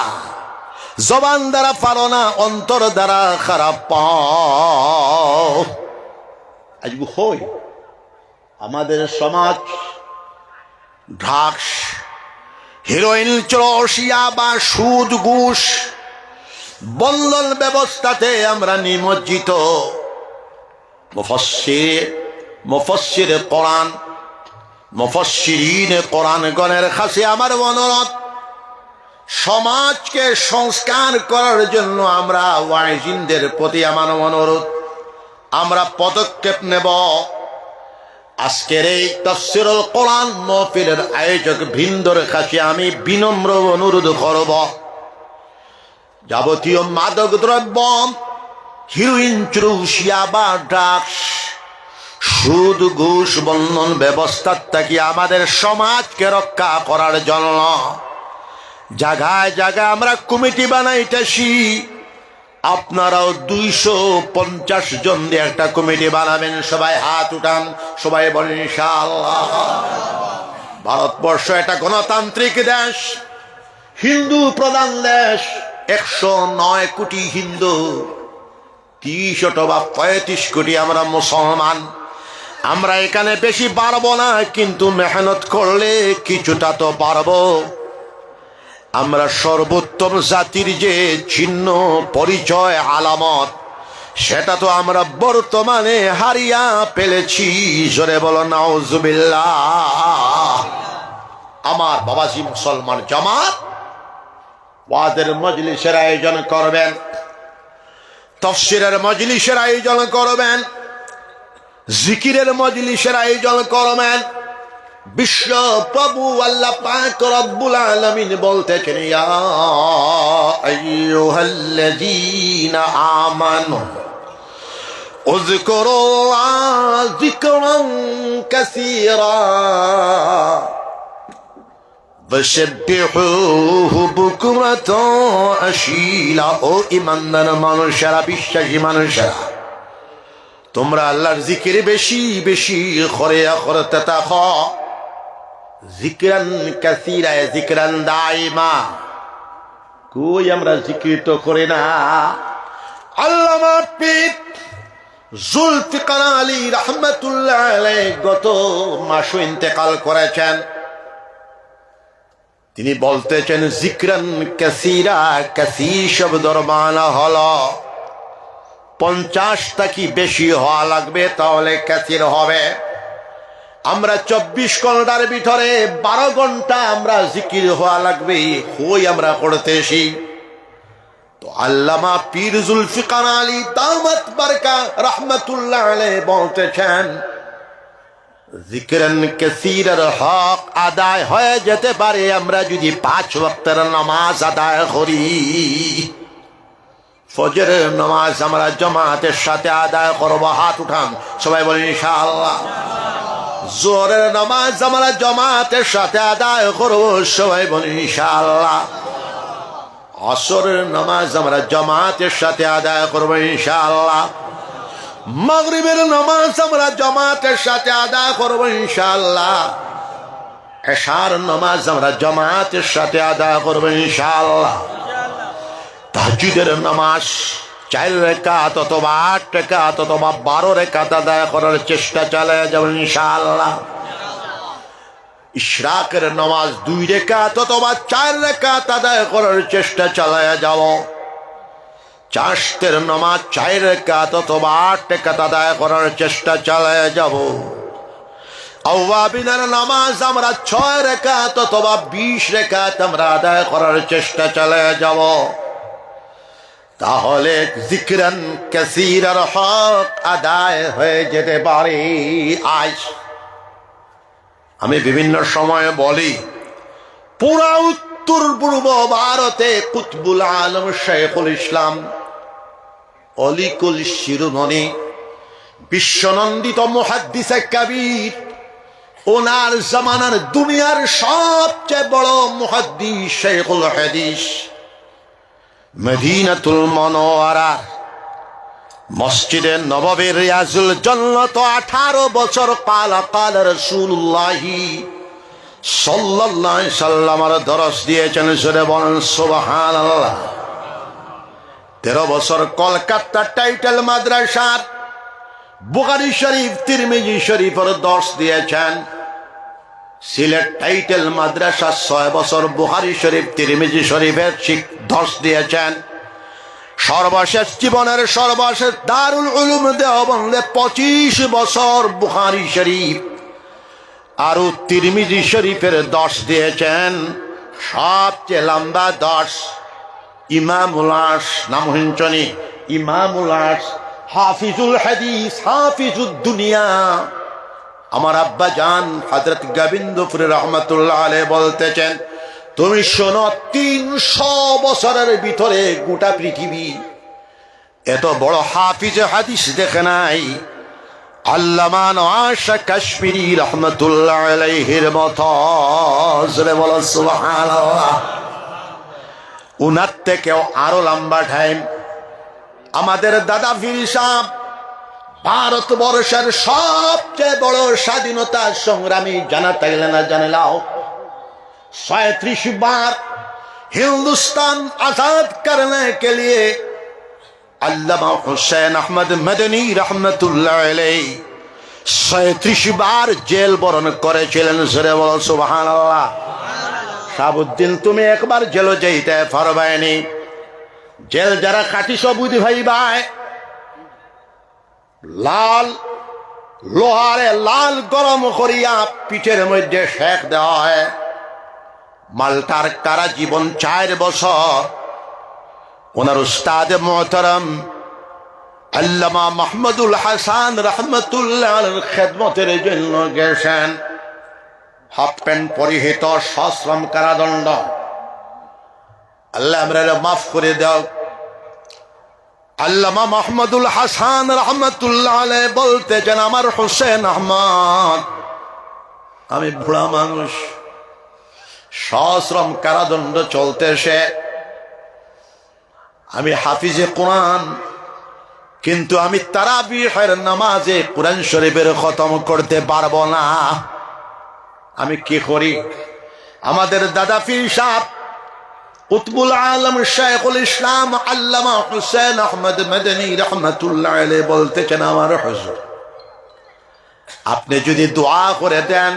জবান দ্বারা পারো না, অন্তর দ্বারা খারাপ পাও। আজ হই আমাদের সমাজ ড্রাগস, হিরোইন, চরসিয়া বা সুদ ঘুষ বন্ধন ব্যবস্থাতে আমরা নিমজ্জিত। মুফাসসির কোরআন, মুফাসসিরিন কোরআনগণের কাছে আমার অনুরোধ, সমাজকে সংস্কার করার জন্য আমরা ওয়াইজিনদের প্রতি আমার অনুরোধ, আমরা পদক্ষেপ নেব। আজকের এই তাফসীরুল কোরআন মাহফিলের আয়োজক বৃন্দর কাছে আমি বিনম্র অনুরোধ করব, যাবতীয় মাদক দ্রব্য, হিরোইন, চুরুসিয়া বা ড্রাগস, সুদ ঘুষ বন্ধন ব্যবস্থার থেকে আমাদের সমাজকে রক্ষা করার জন্য জায়গায় জায়গায় আমরা কমিটি বানাইতেছি। আপনারাও 250 জন দিয়ে একটা কমিটি বানাবেন। সবাই হাত উঠান, সবাই বলেন ইনশাআল্লাহ। ভারতবর্ষ একটা গণতান্ত্রিক দেশ, হিন্দু প্রধান দেশ, 109 কোটি হিন্দু, 30 অথবা 35 কোটি আমরা মুসলমান। আমরা এখানে বেশি পারবো না, কিন্তু মেহনত করলে কিছুটা তো পারবো। আমরা সর্বোত্তম জাতির যে চিহ্ন, পরিচয়, আলামত, সেটা তো আমরা বর্তমানে হারিয়া ফেলেছি। জোরে বলো নাউজুবিল্লাহ। আমার বাবাজি মুসলমান জামাত ওয়াজের মজলিসের আয়োজন করবেন, তাফসীরের মজলিসের আয়োজন করবেন, জিকিরের মজলিসের আয়োজন করবেন। বিশ্ব প্রভু আল্লাহ পাক রব্বুল আলামিন বলতেছেন, ইয়া আইয়ুহাল্লাযীনা আমানু উযকুরুল্লাহ যিকরান কাসীরা ওয়াসাব্বিহুহু বুকরাতান আশীলা। ও ঈমানদার মানুষেরা, বিশ্বাসী মানুষেরা, তোমরা আল্লাহর জিকির বেশি বেশি করতে থাকো। জিকরান কাসীরা, জিকরান দাইমা। কই আমরা জিকির তো করি না। আল্লামা পীর জুলফিকার আলী রাহমাতুল্লাহ আলাইহি গত মাসে ইন্তেকাল করেছেন। তিনি বলতেছেন, জিকরান কাসীরা, কাসীর শব্দের মানা হলো 50টা কি বেশি হওয়া লাগবে, তাহলে কাসীর হবে। আমরা 24 ঘন্টার ভিতরে 12 ঘন্টা আমরা জিকির হওয়া লাগবে, হই আমরা করতেছি। তো আল্লামা পীর জুলফিকার আলী দামাত বারকা রাহমাতুল্লাহ আলাইহি বলতেছেন, জিকরান কাসীরার হক আদায় হয়ে যেতে পারে আমরা যদি 5 ওয়াক্তের নামাজ আদায় করি। ফজরের নামাজ আমরা জামাতের সাথে আদায় করব, হাত উঠান সবাই বলেন ইনশাআল্লাহ। জোহরের নামাজ আমরা জামাতের সাথে আদায় করব, সবাই বলেন ইনশাআল্লাহ। আসরের নামাজ আমরা জামাতের সাথে আদায় করব ইনশাআল্লাহ। মাগরিবের নামাজ আমরা জামাতের সাথে আদায় করব ইনশাআল্লাহ। এশার নামাজ আমরা জামাতের সাথে আদায় করব ইনশাআল্লাহ। তাহাজ্জুদের নামাজ 4 রাকাত অথবা 8 রাকাত অথবা 12 রাকাত আদায় করার চেষ্টা চালিয়ে যাব ইনশাআল্লাহ। ইশরাকের নামাজ 2 রাকাত অথবা 4 রাকাত আদায় করার চেষ্টা চালিয়ে যাব। চাশতের নামাজ 4 রাকাত অথবা 8 রাকাত আদায় করার চেষ্টা চালিয়ে যাব। আওয়াবিনের নামাজ আমরা 6 রাকাত অথবা 20 রাকাত আমরা আদায় করার চেষ্টা চালিয়ে যাব। তাহলে জিকরান কাসীরার হক আদায় হয়ে যেতে পারে। আজ আমি বিভিন্ন সময়ে বলি, পুরা উত্তর পূর্ব ভারতে কুতবুল আলম শেখুল ইসলাম অলিকুল শিরোমণি বিশ্বনন্দিত মুহাদ্দিসে কাবীর, ওনার জামানার দুনিয়ার সবচেয়ে বড় মুহাদ্দিস শেখুল হাদিস, মদিনাতুল মুনাওয়ারা মসজিদে নববীর রিয়াজুল জান্নাত 18 বছর কালা রাসূলুল্লাহ সাল্লাল্লাহু আলাইহি সাল্লামের দরস দিয়েছেন, জোরে বলেন সুবহানাল্লাহ। 13 বছর কলকাতা টাইটেল মাদ্রাসার বুখারী শরীফ তিরমিজি শরীফের দরস দিয়েছেন। সিলেট টাইটেল মাদ্রাসা 6 বছর বুখারী শরীফ তিরমিজি শরীফের দরস দিয়েছেন। সর্বশেষ জীবনের সর্বশেষ দারুল উলুম দেওবন্দে 25 বছর বুখারী শরীফ আর তিরমিজি শরীফের দরস দিয়েছেন। সবচেয়ে লম্বা দরস ইমামুল আরশ, নাম শুনছনি? ইমামুল আরশ, হাফিজুল হাদিস, হাফিজুদ দুনিয়া। আমার আব্বা জান হযরত গোবিন্দপুর রহমাতুল্লাহ আলাইহি বলতেছেন, তুমি শোনো, 300 বছরের ভিতরে গোটা পৃথিবী এত বড় হাফিজ হাদিস দেখে নাই। আল্লামা নওয়াজ কাশ্মীরি রহমাতুল্লাহ আলাইহির মতো, জোরে বলো সুবহানাল্লাহ। উনার থেকেও আরো লম্বা টাইম আমাদের দাদা পীর সাহেব, ভারতবর্ষের সবচেয়ে বড় স্বাধীনতা সংগ্রামী, জানা থাকলে না জানলাও, 37 बार हिंदुस्तान आजाद करने के लिए अल्लामा हुसैन अहमद मदनी रहमतुल्लाह अलैहि 37 बार जेल बरণ করেছিলেন। জোরে বলো সুবহানাল্লাহ। শাহাবুদ্দিন, তুমি একবার জেল যাইতে পারবাইনি? জেল যারা কাটি সবুদি ভাই ভাই, লাল লোহারে লাল গরম করিয়া পিঠের মধ্যে শেক দেওয়া হয়। মাল্টার কারা জীবন 4 বছর। ওনার উস্তাদ মোহতারাম আল্লামা মাহমুদুল হাসান রহমতুল্লাহ আলাইহির খেদমতের জন্য গেছেন। হাফ প্যান্ট পরিহিত, সশ্রম কারাদণ্ড। আল্লাহ আমরা মাফ করে দাও। আল্লামা মাহমুদুল হাসান রহমতুল্লাহ আলাইহি বলতেছেন, আমার হোসেন আহমদ, আমি বুড়া মানুষ, সশ্রম কারাদণ্ড চলতেছে, আমি হাফিজে কোরআন, কিন্তু আমি তারাবিহের নামাজে কোরআন শরীফের খতম করতে পারবো না। আমি কি করি? আমাদের দাদা পীর সাহেব কুতবুল আলম শেখুল ইসলাম আল্লামা হুসেন আহমদ মদনী রহমতুল্লাহ আলাইহি বলতেছেন, আমার হুজুর, আপনি যদি দোয়া করে দেন,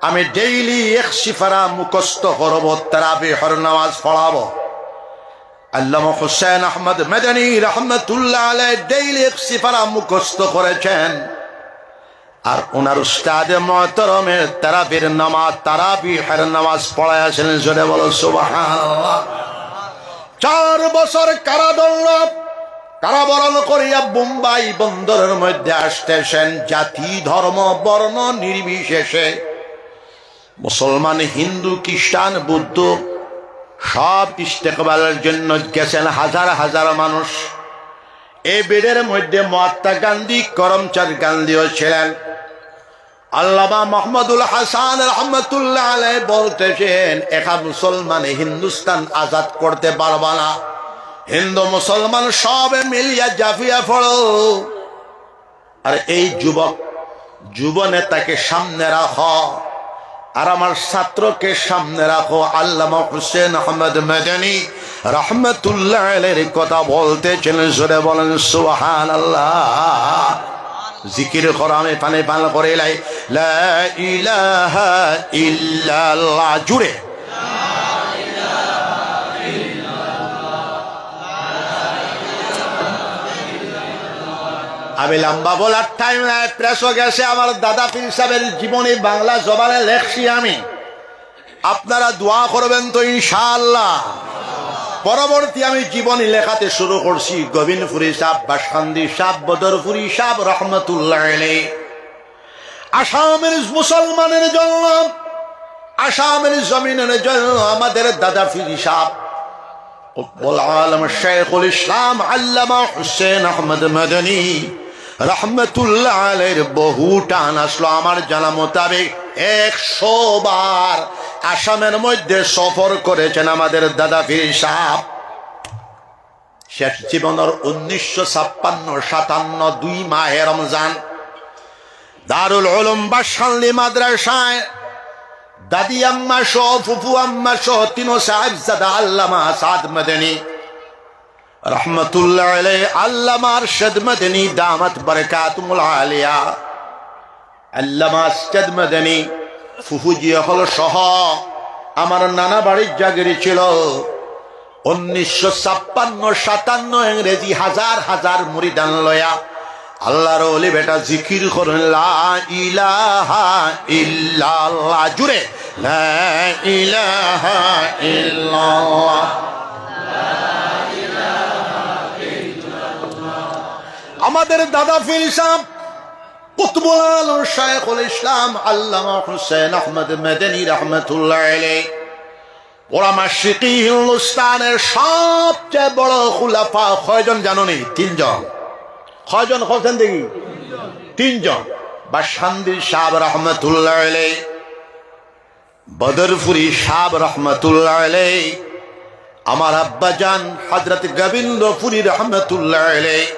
আমি ডেইলি 1 পারা মুখস্থ করব, তারাবিহের নামাজ পড়াবো। আল্লামা হুসেন আহমদ মদনী রহমতুল্লাহ আলাইহি ডেইলি 1 পারা মুখস্থ করেছেন। আর ওনার উস্তাদ মুহতারামের তারাবিহের নামাজ পড়াইয়াছিলেন। জোরে বলো সুবহানাল্লাহ। 4 বছর কারাদণ্ড কারাবরণ করিয়া বোম্বাই বন্দরের মধ্যে আসতেছেন। জাতি ধর্ম বর্ণ নির্বিশেষে, মুসলমান হিন্দু খ্রিস্টান বৌদ্ধ সব ইস্তেকবালের জন্য গেছেন হাজার হাজার মানুষ। এই বেডের মধ্যে মহাত্মা গান্ধী করমচাঁদ গান্ধীও ছিলেন। আল্লামা মোহাম্মদুল হাসান রহমতুল্লাহ আলাইহি বলতেছেন, একা মুসলমান হিন্দুস্তান আজাদ করতে পারবা না, হিন্দু মুসলমান সব মিলিয়া জাফিয়া পড়ো। আর এই যুব নেতাকে সামনে রাখো, আর আমার ছাত্রকে সামনে রাখো। আল্লামা হুসেন আহমদ মাদানী রহমতুল্লাহ আলাইহির কথা বলতেছেন, জোরে বলেন সুবহানাল্লাহ। জিকির করো, আমি পানে পান করে লাই লা ইলাহা ইল্লাল্লাহ, জুড়ে আমি লম্বা বলার টাইম নাই, প্রেসও গেছে। আমার দাদা পীর সাহেবের জীবনী বাংলা জবানে লেখছি আমি, আপনারা দোয়া করবেন তো ইনশাআল্লাহ। পরবর্তী আমি জীবনী লেখাতে শুরু করছি। গোবিন্দপুরী সাহেব, বাসকান্দি সাহেব, বদরপুরী সাহেব রহমতুল্লাহ আলাইহি আসামের মুসলমানের জন্য, আসামের জমিনের জন্য আমাদের দাদা পীর সাহেব কুতুবুল আলম শেখুল ইসলাম আল্লামা হুসেন আহমদ মাদানী রহমতুল্লাহ আলাইহির বহু টান আসলো। আমার জানা মোতাবেক 100 বার আসামের মধ্যে সফর করেছেন আমাদের দাদা পীর সাহেব। শেষ জীবনের 1956-57 2 মাহে রমজান দারুল উলুম বাসখালী মাদ্রাসায় দাদি আম্মা সহ ফুফু আম্মা সহ 3 সাহেবজাদা আল্লামা আসাদ মাদানী রহমতুল্লাহ আলাইহি, আল্লামা আরশাদ মাদানী দামাত বারাকাতুল আলিয়া, আল্লামা আরশাদ মাদানী ফুফুজি হল সহ আমার নানা বাড়ির জাগিরি ছিল। 1956-57 ইংরেজি হাজার হাজার মুরিদান লয়া আল্লাহর ওলি বেটা জিকির করেন লা ইলাহা ইল্লাল্লাহ, জুড়ে লা ইলাহা ইল্লাল্লাহ। আমাদের দাদা পীর সাহেব কুতুবুল আলম শেখুল ইসলাম আল্লামা হুসেন আহমদ মাদানী রহমতুল্লাহ আলাইহি ওরা মাশরিকি হিন্দুস্তানের সবচেয়ে বড় খুলাফা কয়জন জানো নি? 3 জন। কয়জন হচ্ছেন দেখি? 3 জন। বাসখালী সাহেব রহমতুল্লাহ আলাইহি, বদরপুরী সাহেব রহমতুল্লাহ আলাইহি, আমার আব্বাজান হযরত গোবিন্দপুরী রহমতুল্লাহ আলাইহি,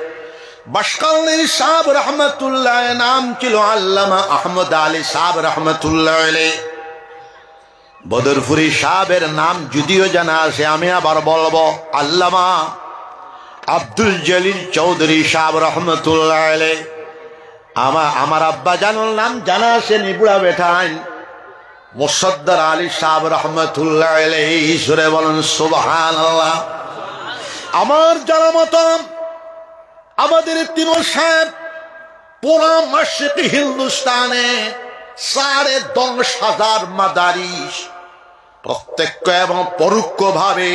বাসখালী সাহেব রহমতুল্লাহ নাম ছিল আল্লামা আহমদ আলী সাহেব রহমতুল্লাহ আলাইহি। বদরপুরী সাহেবের নাম যদিও জানা আছে, আমি আবার বলবো আল্লামা আব্দুল জলিল চৌধুরী সাহেব রহমতুল্লাহ আলাইহি। আমার আব্বা জানুর নাম জানা আছে নিবুড়া বেঠান মুসদ্দার আলী সাহেব রহমতুল্লাহ আলাইহি, সুরে বলেন সুবহানাল্লাহ। আমার জানা মতো আমাদের 3 সাহেব পুরা মাশরিকি হিন্দুস্তানে 10,500 মাদারিস প্রত্যক্ষ এবং পরোক্ষ ভাবে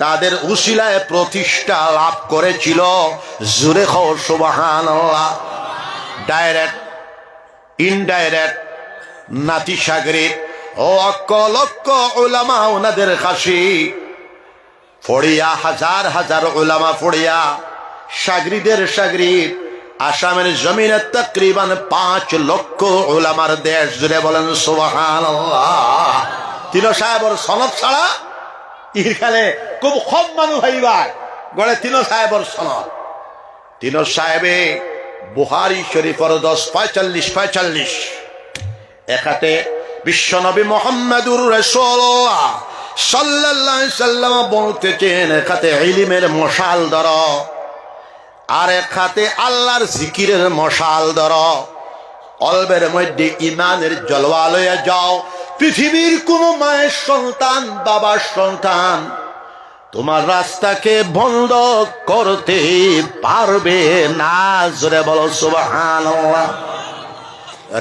তাদের উসিলায় প্রতিষ্ঠা লাভ করেছিল। জোরে খাও সুবহানাল্লাহ। ডাইরেক্ট ইনডাইরেক্ট নাতিসাগরে ও লক্ষ উলামা ওনাদের কাছে ফড়িয়া, হাজার হাজার উলামা ফড়িয়া, সাগরিদের সাগরিদ আসামের জমিনে তকরিবান 5 লক্ষ উলামার দেশ। জুড়ে বলেন সুবহানাল্লাহ। 3 সাহেবর সনদ ছাড়া ইখানে খুব কম মানুষ হইবার গড়ে 3 সাহেবর সনদ। 3 সাহেবে বুখারী শরীফের 10:45 এখাতে বিশ্বনবী মুহাম্মদুর রাসূলুল্লাহ সাল্লাল্লাহু আলাইহি সাল্লাম বলতেছেন, এখাতে ইলমের মশাল ধরো, আর এক হাতে আল্লাহর জিকিরের মশাল ধরো, কলবের মধ্যে ইমানের জলওয়া লইয়া যাও। পৃথিবীর কোন মায়ের সন্তান, বাবার সন্তান তোমার রাস্তাকে বন্ধ করতে পারবে না। জোরে বলো সুবহানাল্লাহ।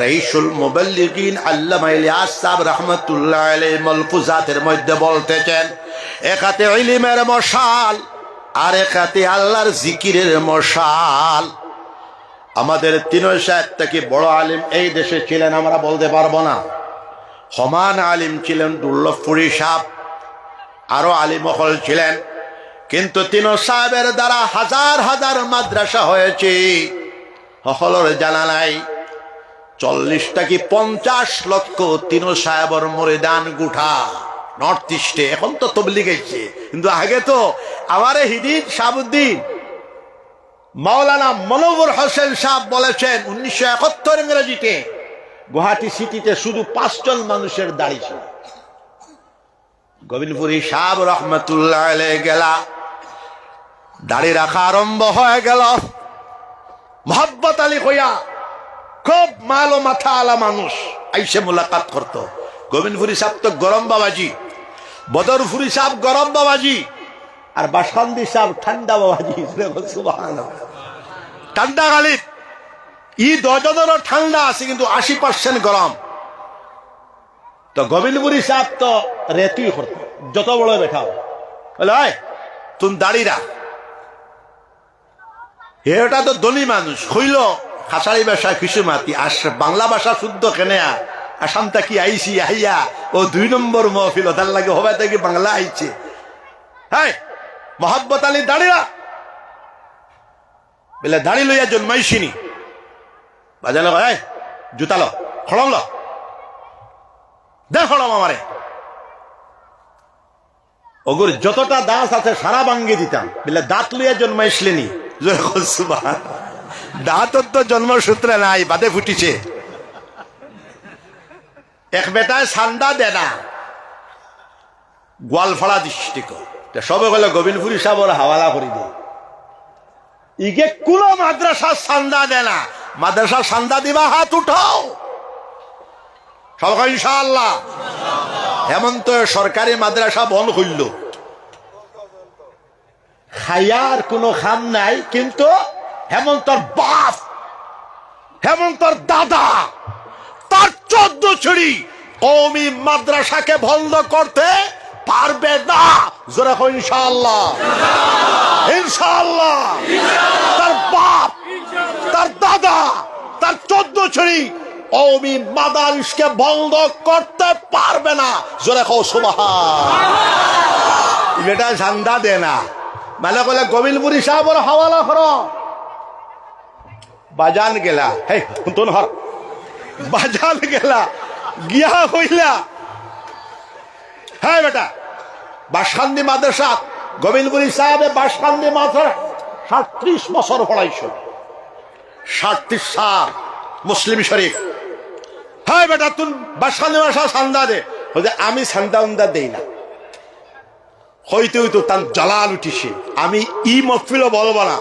রাইসুল মুবাল্লিগিন আল্লামা ইলিয়াস সাহেব রহমতুল্লাহ আলাইহি মালফুজাতের মধ্যে বলতেছেন, এক হাতে ইলমের মশাল আর এক হাতে আল্লাহর জিকিরের মশাল। আমাদের তিনই সাহেব থেকে বড় আলিম এই দেশে ছিলেন আমরা বলতে পারবো না। সমান আলিম ছিলেন দুর্লভপুরী সাহেব, আরো আলিম মহল ছিলেন, কিন্তু তিনই সাহেবের দ্বারা হাজার হাজার মাদ্রাসা হয়েছে সকলের জানা নাই। 40 কি 50 লক্ষ তিনই সাহেবের মরিদান গুঠা নর্থ ইস্টে। এখন তো তবলিগ গেছে, কিন্তু আগে তো আমার হিদিন শাহাবুদ্দিন মাওলানা মনোবর হোসেন সাহেব বলেছেন 1971 ইংরেজিতে গুয়াহাটি সিটিতে শুধু 5 জন মানুষের দাড়ি ছিল। গোবিন্দপুরী সাহেব রহমতুল্লাহ আলাইহি গেলা, দাড়ি রাখা আরম্ভ হয়ে গেল। মোহাব্বত আলী কইয়া খুব মালো মাথা আলা মানুষ আইসে মুলাকাত করতো। গোবিন্দপুরী সাহেব তো গরম বাবাজি, বদরপুরী সাহেব গরম বাবাজি, আর বাসকান্দি সাহেব ঠান্ডা বাবাজি। সুবহানাল্লাহ, ঠান্ডা গালিব ই 10 ঠান্ডা আছে, কিন্তু 80% গরম। তো গোবিন্দপুরী সাহেব তো রেতুই করতো, যত বড় বেঠাও বলে তুমি দাড়ি রাখ। এটা তো ধনী মানুষ হইল খাসারি ভাষা কিছু মাতি আর বাংলা ভাষা শুদ্ধ কেনে আসাম থাকি আইসি আইয়া ও 2 নম্বর মহফিল তার লাগে হবে থেকে বাংলা আইছে। হ্যাঁ, মোহাব্বত আলী দাঁড়িয়া বলে দাঁড়ি লইয়া জন্মাইছিনি বাজানো জুতালো খড়ম ল দে খড়ম আমারে। ওগুর যতটা দাস আছে সারা ভাঙ্গি দিতাম, বলে দাঁত লইয়া জন্মাইছিলেনি। দাঁত তো জন্মসূত্রে নাই, বাদে ফুটিছে। এক বেটায় সান্দা দে না গোয়ালফাড়া ডিস্ট্রিক্ট, সবে গেলে গোবিন্দপুরী সাহেবের হাওয়ালা করে দে। ইগে কোন মাদ্রাসার সান্দা দে না, মাদ্রাসার সান্দা দিবা হাত উঠাও সবাই ইনশাআল্লাহ। হেমন্ত সরকারি মাদ্রাসা বন্ধ হইল, খাইয়ার কোনো খাম নাই, কিন্তু হেমন্তর বাপ হেমন্তর দাদা তার 14 ছড়ি কওমি মাদ্রাসাকে বন্ধ করতে পারবে না। জোরে কই ইনশাআল্লাহ, ইনশাআল্লাহ। তার বাপ তার দাদা তার 14 ছড়ি কওমি মাদ্রাসাকে বন্ধ করতে পারবে না। জোরে কও সুবহান। এটা ঝান্ডা দে না মানে বলে গোবিন্দপুরী সাহেবের হাওয়ালা করো। বাজান গেলা, হে তুন হর বাজান গেলা গিয়া হইলা, হ্যাঁ বেটা বাসকান্দি মাদ্রাসা গোবিন্দপুরী সাহেবে বাসকান্দি মাদ্রাসা 37 বছর পড়াইছো, 37 সাল মুসলিম শরীফ। হ্যাঁ বেটা তুই বাসকান্দি মাদ্রাসা সান্দা দে। আমি সান্দা উন্দা দেই না, হইতে হইতো তার জালাল উঠিছে। আমি ই মফিল বলবো না,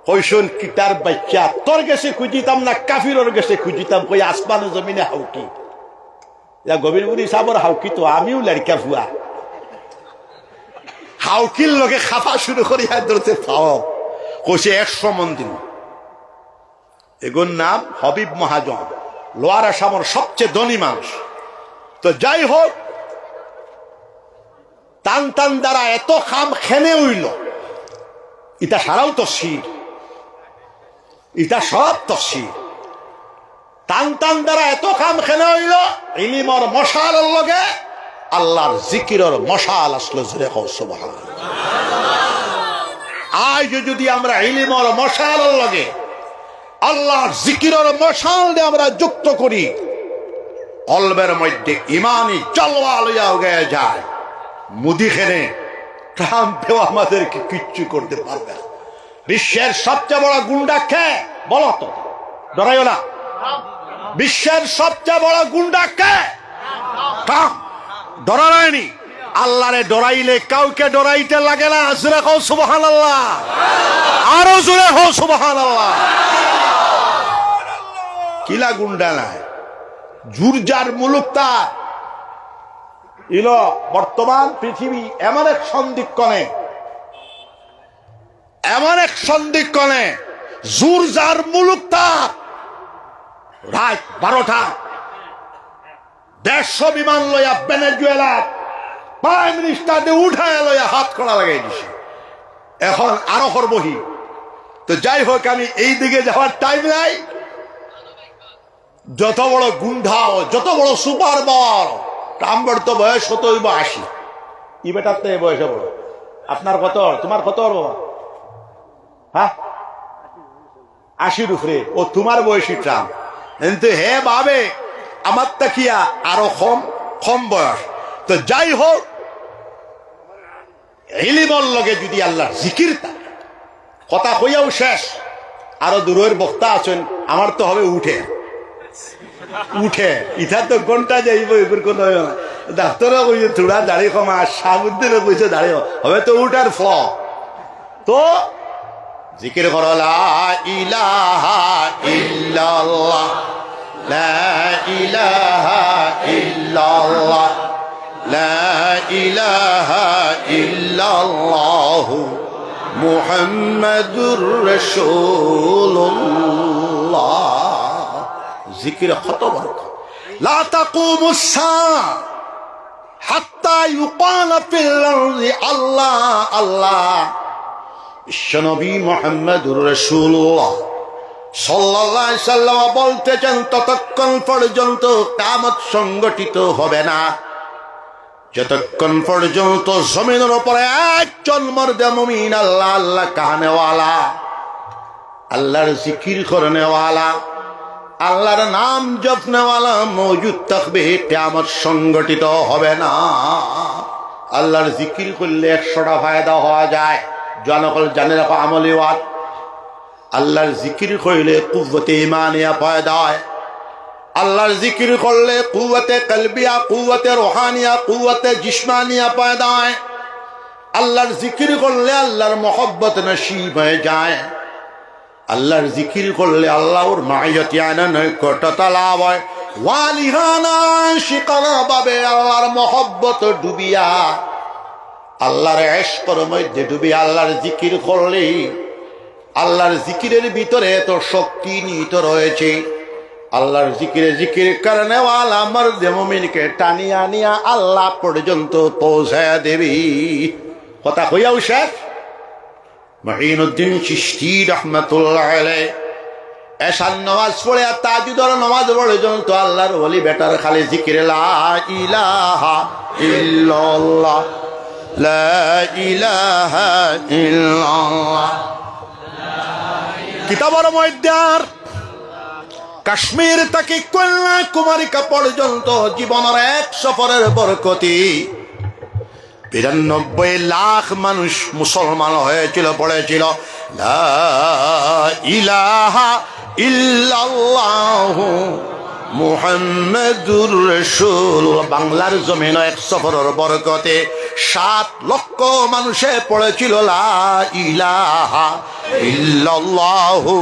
কইসন কিতার বাচ্চা তোর গেছে খুঁজিতাম না কাফিরর গেছে খুঁজিতাম, কই আসমানে জমিনে হাউকি। গোবিন্দপুরী সাহেবের হাউকি তো আমিও লড়কা ভুয়া হাউকির লগে খাফা শুরু করি ধরতে পাও। কইছে 100 মন দিন। এগুর নাম হবিব মহাজন, লোয়ার আসামের সবচেয়ে ধনী মানুষ। তো যাই হোক, টান টান দ্বারা এত খাম খেনে উইল, ইটা সারাও তফসির, ইটা সব তফসির। টান টান দ্বারা এত খাম খেনে হইল, ইলিমর মশালের লগে আল্লাহর জিকিরের মশাল আসলো। জোরে কও সুবহান। আজ যদি আমরা ইলিমর মশালের লগে আল্লাহর জিকিরের মশাল দিয়ে আমরা যুক্ত করি, কলবের মধ্যে ইমানি জলওয়া লইয়া গিয়ে যায়। মুদিখানে ট্রাম্পেও আমাদেরকে কিচ্ছু করতে পারবে না। বিশ্বের সবচেয়ে বড় গুন্ডা কে বলো তো, ডরাইও না। বিশ্বের সবচেয়ে বড় গুন্ডা কে? ট্রাম্প। ডরায়নি, আল্লাহরে ডরাইলে কাউকে ডরাইতে লাগে না। জোরে কও সুবহানাল্লাহ, আরো জোরে হও সুবহানাল্লাহ। কিলা গুন্ডা নাই, জুরজার মুলুক তার ইল। বর্তমান পৃথিবী এমন এক সন্ধিক্ষণে জুরজার মুলুক তার। রাত 12টা 150 বিমান লইয়া ভেনেজুয়েলার প্রাইম মিনিস্টার দিয়ে উঠায় লইয়া হাত খোলা লাগাই দিছে। এখন আরো করবহি। তো যাই হোক, আমি এই দিকে যাওয়ার টাইম নাই। যত বড় গুন্ডা, যত বড় সুপার বল, আমার তো বয়স কত হইব 80। ই বেটার তো এই বয়সে বড়। আপনার কত? তোমার কত বাবা? হ্যাঁ, 80 উপরে। ও তোমার বয়সী ট্রাম্প। কিন্তু হে ভাবে আমার তাকিয়া আরো কম বয়স। তো যাই হোক, ইলিমর লগে যদি আল্লাহ জিকির কথা কইয়াও শেষ। আরো দূরের বক্তা আছেন, আমার তো হবে উঠে ইথার তো ঘন্টা যাইব, এগুলো কোনো ডাক্তারও কইছে থোড়া দাড়ি কমা, সাবুদ্দিনও কইছে দাড়ি হবে, তো উঠার ফ। তো জিকির করো লা ইলাহা ইল্লাল্লাহ, লা ইলাহা ইল্লাল্লাহ, লা ইলাহা ইল্লাল্লাহু মুহাম্মাদুর রাসূলুল্লাহ। জিকির কত বরকত। লা তাকুমুস সাআ হাত্তা ইউকালা ফিল আরদি আল্লাহ আল্লাহ। বিশ্বনবী মুহাম্মাদুর রাসূলুল্লাহ সাল্লাল্লাহু আলাইহি সাল্লাম বলতেছেন, ততক্ষণ পর্যন্ত কিয়ামত সংগঠিত হবে না যতক্ষণ পর্যন্ত জমিনের উপরে একজন মর্দে মুমিন আল্লাহ আল্লাহ কাহানেওয়ালা, আল্লাহর জিকির করনেওয়ালা, আল্লাহর নাম জপনেওয়ালা মৌজুদ থাকবে, কিয়ামত সংগঠিত হবে না। আল্লাহর জিকির করলে 100টা ফায়দা হওয়া যায়। জনকল জানে রাখো আমলি ওয়াত। আল্লাহর জিকির করলে কুওয়াতে ঈমানিয়া পয়দা হয়। আল্লাহর জিকির করলে কুওয়াতে কলবিয়া, কুওয়াতে রুহানিয়া, কুওয়াতে জিসমানিয়া পয়দা হয়। আল্লাহর জিকির করলে আল্লাহর মহব্বত নসিব হয়ে যায়। আল্লাহর জিকির করলে আল্লাহর মাইয়াতিয়ানা নৈকট্যতা লাভ হয়। ওয়ালিহানা শিকানা বাবে আল্লাহর মহব্বত ডুবিয়া, আল্লাহর ইশকের মধ্যে ডুবিয়া আল্লাহর জিকির করলে, আল্লাহর জিকিরের ভিতরে এত শক্তি নিহিত রয়েছে। আল্লাহর জিকির কারণে ওয়ালা মর্দে মুমিনকে টানিয়া নিয়া আল্লাহ পর্যন্ত পৌঁছায়া দেবী। কথা কইয়াও শেষ। মুঈনুদ্দিন চিশতি রাহমাতুল্লাহ আলাইহি এশার নামাজ পড়ে আর তাহাজ্জুদের নামাজ পর্যন্ত আল্লাহর ওলি বেটার খালি জিকির লা ইলাহা ইল্লাল্লাহ, লা ইলাহা ইল্লাল্লাহ। কিতাবের মধ্যে আর কাশ্মীর থেকে কন্যাকুমারিকা পর্যন্ত জীবনের এক সফরের বরকতি ৯২ লাখ মানুষ মুসলমান হয়েছিল, পড়েছিল লা ইলাহা ইল্লাল্লাহু মুহাম্মাদুর রাসূলুল্লাহ। বাংলার জমিন এক সফরের বরকতে ৭ লক্ষ মানুষে পড়েছিল লা ইলাহা ইল্লাল্লাহু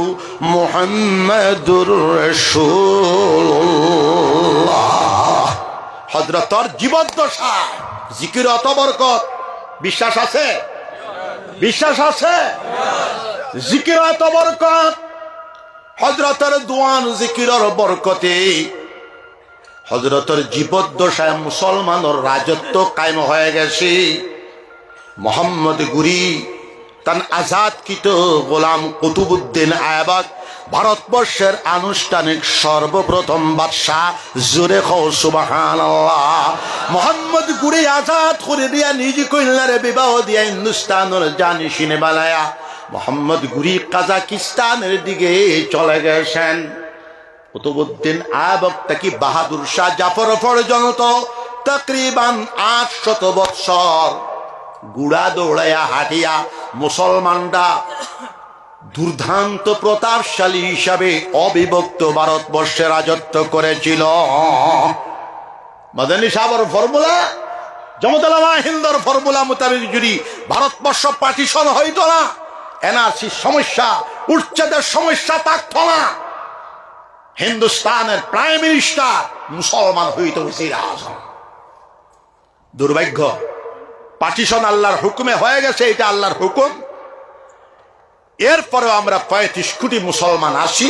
মুহাম্মাদুর রাসূলুল্লাহ। হযরতর জীবদ্দশা জিকির অত বরকত। বিশ্বাস আছে? বিশ্বাস আছে? জিকির অত বরকত। হযরতের দোয়ান জিকিরের বরকতে হযরতের জীবদ্দশায় মুসলমানের রাজত্ব কায়েম হয়ে গেছে। মোহাম্মদ গুরি তান আজাদকৃত গোলাম কুতুবউদ্দিন আইবক ভারতবর্ষের আনুষ্ঠানিক সর্বপ্রথম বাদশাহ। জোরে কও সুবহানাল্লাহ। মোহাম্মদ গুরি আজাদ করে দিয়া নিজ কন্যারে বিবাহ দিয়া হিন্দুস্তানের জানিশিনে বানায়া মোহাম্মদ গুরি কাজাকিস্তানের দিকে চলে গেছেন। কুতুবউদ্দিন আইবক থেকে বাহাদুর শাহ জাফর পর্যন্ত তকরিবান ৮০০ বৎসর গুড়া দৌড়াইয়া হাঁটিয়া মুসলমানরা দুর্দান্ত প্রতাপশালী হিসাবে অবিভক্ত ভারতবর্ষে রাজত্ব করেছিল। মদনী সাহেবের ফর্মুলা, জমতুলামা হিন্দর ফর্মুলা মোতাবেক যদি ভারতবর্ষ পার্টিশন হইত না, এনআরসির সমস্যা, উচ্ছেদের সমস্যা থাকতো না, হিন্দুস্তানের প্রাইম মিনিস্টার মুসলমান হইত ওজির আজম। দুর্ভাগ্য, পার্টিশন আল্লাহর হুকুমে হয়ে গেছে, এটা আল্লাহর হুকুম। এরপরেও আমরা ৩৫ কোটি মুসলমান আসি।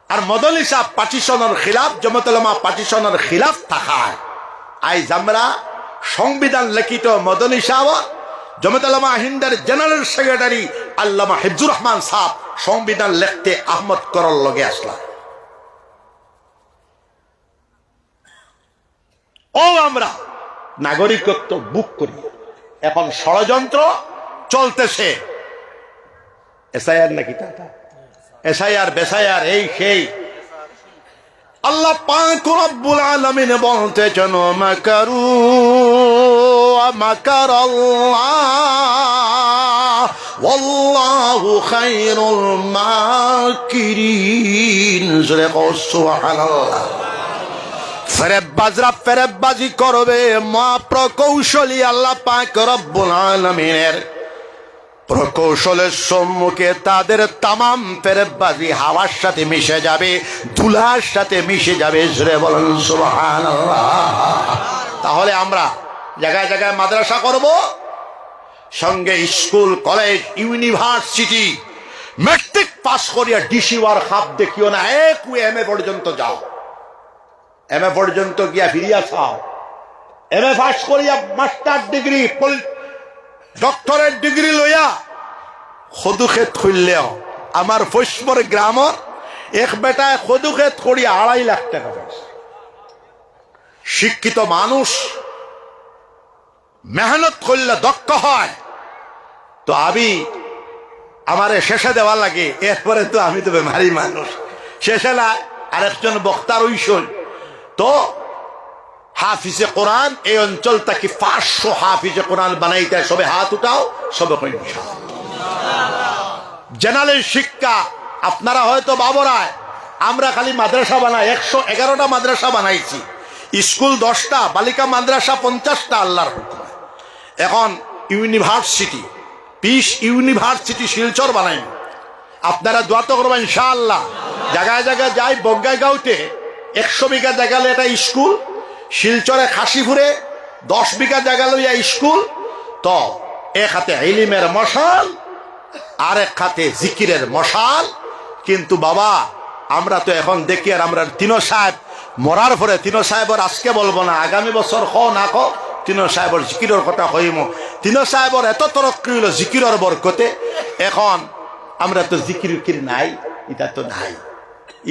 আর মদনী সাহেব পার্টিশনের খিলাফ, জমাতুল উলামা পার্টিশনের খিলাফ থাকায় আইজ আমরা সংবিধান লিখিত মদনী সাহেব জমিয়ত উলামা হিন্দের জেনারেল সেক্রেটারি আল্লামা হিফজুর রহমান সাহেব সংবিধান লিখতে আহমদ করল লগে আসলা। ও আমরা নাগরিকত্ব বুক করি, এখন ষড়যন্ত্র চলতেছে। এসআইআর নাকি টাটা, এসআইআর বেসাইআর এই সেই। আল্লাহ পাক রব্বুল আলামিন বলতেছেন মাকারু মাকারাল্লাহ ওয়াল্লাহু খায়রুল মাকিরিন। জোরে কও সুবহানাল্লাহ। ফেরেববাজরা ফেরেববাজি করবে, মা প্রকৌশলী আল্লাহ পাক রব্বুল আলামিনের প্রকৌশলের সম্মুখে তাদের তামাম ফেরেববাজি হাওয়ার সাথে মিশে যাবে, ধুলার সাথে মিশে যাবে। জোরে বলেন সুবহানাল্লাহ। তাহলে আমরা জায়গায় জায়গায় মাদ্রাসা করব, সঙ্গে school college university. Matric pass করিয়া ডিসি ওয়ার খাপ দেখিও না, এক এম এ পর্যন্ত যাও, এম এ পর্যন্ত গিয়া ফিরিয়া খাও। এম এ পাস করিয়া মাস্টার ডিগ্রি ডক্টরেট ডিগ্রি লইয়া সদু খেত খুললেও আমার ফৈসমর গ্রামর এক বেটায় সদু খেত করিয়া 2.5 লাখ টাকা পাইছে। শিক্ষিত মানুষ মেহনত করলে দক্ষ হয়, তো আমি আমারে শেষে দেওয়া লাগে, এরপরে তো আমি তো বেমারি মানুষ, শেষে না আরেকজন বক্তার ওইসল। তো হাফিজে কোরআন এই অঞ্চল থেকে 500 হাফিজে কোরআন বানাইতে, সবে হাত উঠাও, সবে জেনারেল শিক্ষা। আপনারা হয়তো বাবরায়, আমরা খালি মাদ্রাসা বানাই, 111টা মাদ্রাসা বানাইছি, স্কুল 10টা, বালিকা মাদ্রাসা 50টা আল্লাহর হুকুমে। এখন ইউনিভার্সিটি, পিস ইউনিভার্সিটি শিলচর বানাই। আপনারা দোয়া তো করবেন ইনশাআল্লাহ। জায়গায় জায়গায় যাই, বগ্গাইগাঁওতে 100 বিঘা জায়গা এটা স্কুল, শিলচরে খাসিপুরে 10 বিঘা জায়গা লইয়া স্কুল। তো এক হাতে ইলমের মশাল, আর এক হাতে জিকিরের মশাল। কিন্তু বাবা আমরা তো এখন দেখি, আর আমরা তিনো সাহেব মরার পরে, তিনো সাহেবের আজকে বলবো না, আগামী বছর খ না খ তিনো সাহেবের জিকিরের কথা কইম। তিনো সাহেবের এত তরক্কি হইল জিকিরের বরকতে, এখন আমরা তো জিকির নাই, এটা তো নাই,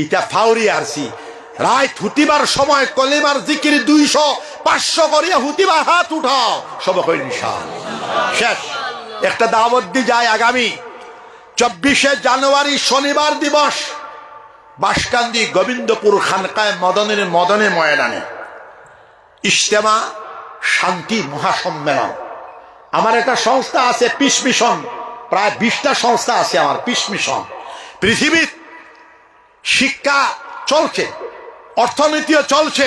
এটা ফাউরি আরছি। রাত হুতিবার সময় কলিমার জিকির 200-500 করিয়া হুতিবার হাত উঠাও, সব কই শেষ। একটা দাওয়াত দি যায় আগামী 24শে জানুয়ারি শনিবার দিবস, বাসকান্দি গোবিন্দপুর খানকায় মদনে ময়দানে ইজতেমা শান্তি মহাসম্মেলন। আমার একটা সংস্থা আছে পিস মিশন, প্রায় 20টা সংস্থা আছে আমার পিস মিশন। পৃথিবীর শিক্ষা চলছে, অর্থনীতিও চলছে,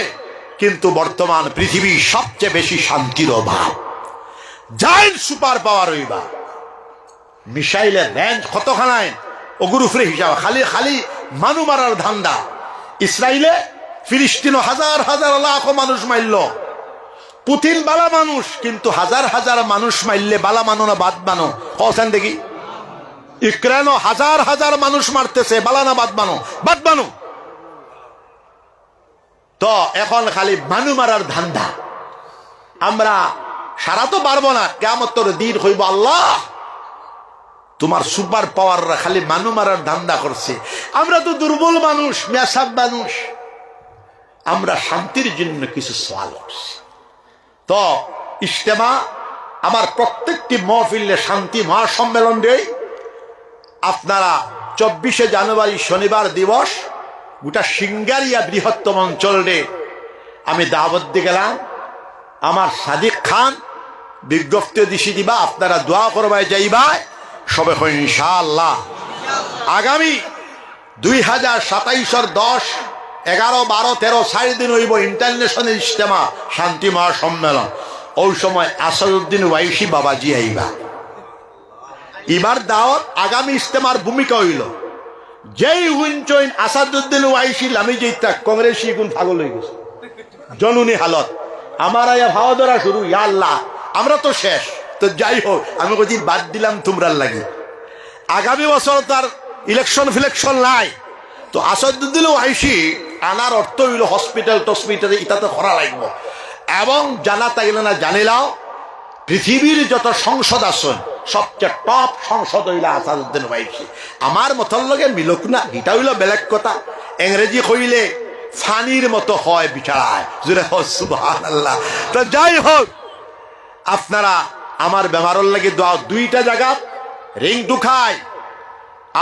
কিন্তু বর্তমান পৃথিবীর সবচেয়ে বেশি শান্তির অভাব। জাইন্ট সুপার পাওয়ার হইবা, মিসাইলের রেঞ্জ কতখানায় অগুরুফরে হিসাব, খালি খালি মানু মারার ধান্দা। ইসরায়েলে ফিলিস্তিনও হাজার হাজার লাখ মানুষ মারল, পুতিন বালা মানুষ, কিন্তু হাজার হাজার মানুষ মারলে বালা মানো না বাদ মানো? কছেন দেখি। ইউক্রেনও হাজার হাজার মানুষ মারতেছে, বালা না বাদ মানো? বাদ মানো। তো এখন খালি মানু মারার ধান্দা। আমরা সারা তো পারবো না, কিয়ামতের দিন হইব আল্লাহ তোমার সুপার পাওয়াররা খালি মানু মারার ধান্দা করছে। আমরা তো দুর্বল মানুষ, মেসাব মানুষ, আমরা শান্তির জন্য কিছু সওয়াল করছি। তো ইজতেমা আমার প্রত্যেকটি মহফিলে শান্তি মহাসম্মেলন দেই। আপনারা 24শে জানুয়ারি শনিবার দিবস গোটা সিঙ্গারিয়া বৃহত্তম অঞ্চলে আমি দাওয়াত দিয়ে গেলাম। আমার সাদিক খান বিজ্ঞপ্তি দিছি দিবা, আপনারা দোয়া করবাই যাইবা, সবে হয় ইনশাআল্লাহ। আগামী 2027-এর 10, 11, 12, 13 4 দিন হইব ইন্টারন্যাশনাল ইজতেমা শান্তি মহাসম্মেলন। ওই সময় আসাদুদ্দিন ওয়াইসি বাবাজি আইবা। এবার দাওয়াত আগামী ইজতেমার ভূমিকা হইল, যেই হুইনচইন আসাদুদ্দিন ওয়াইসি লামি যেটা কংগ্রেসি গুণ পাগল হয়ে গেছে, জননী হালত। আমার আয়া ভাওয়া ধরা শুরু, ইয়া আল্লাহ আমরা তো শেষ। তো যাই হোক, আমি বলছি বাদ দিলাম তোমরার লাগে। আগামী বছর তার ইলেকশন ফিলেকশন নাই, তো আসাদুদ্দিন ওয়াইসি আনার অর্থ হইল হসপিটাল টসপিটালে এটা তো করা লাগবে। এবং জানা তাইলে না জানিলাও পৃথিবীর যত সংসদ আসন সবচেয়ে টপ সংসদ হইলা আসাদুদ্দিন ওয়াইসি। আমার মতন লগে মিলুক না, এটা হইল বেলেগ কথা। ইংরেজি কইলে ফানির মতো হয় বিচারায়, জুড়ে সুবহানাল্লাহ। তো যাই হোক, আপনারা আমার বেমারর লাগে দোয়া, দুইটা জায়গা রিং দুখায়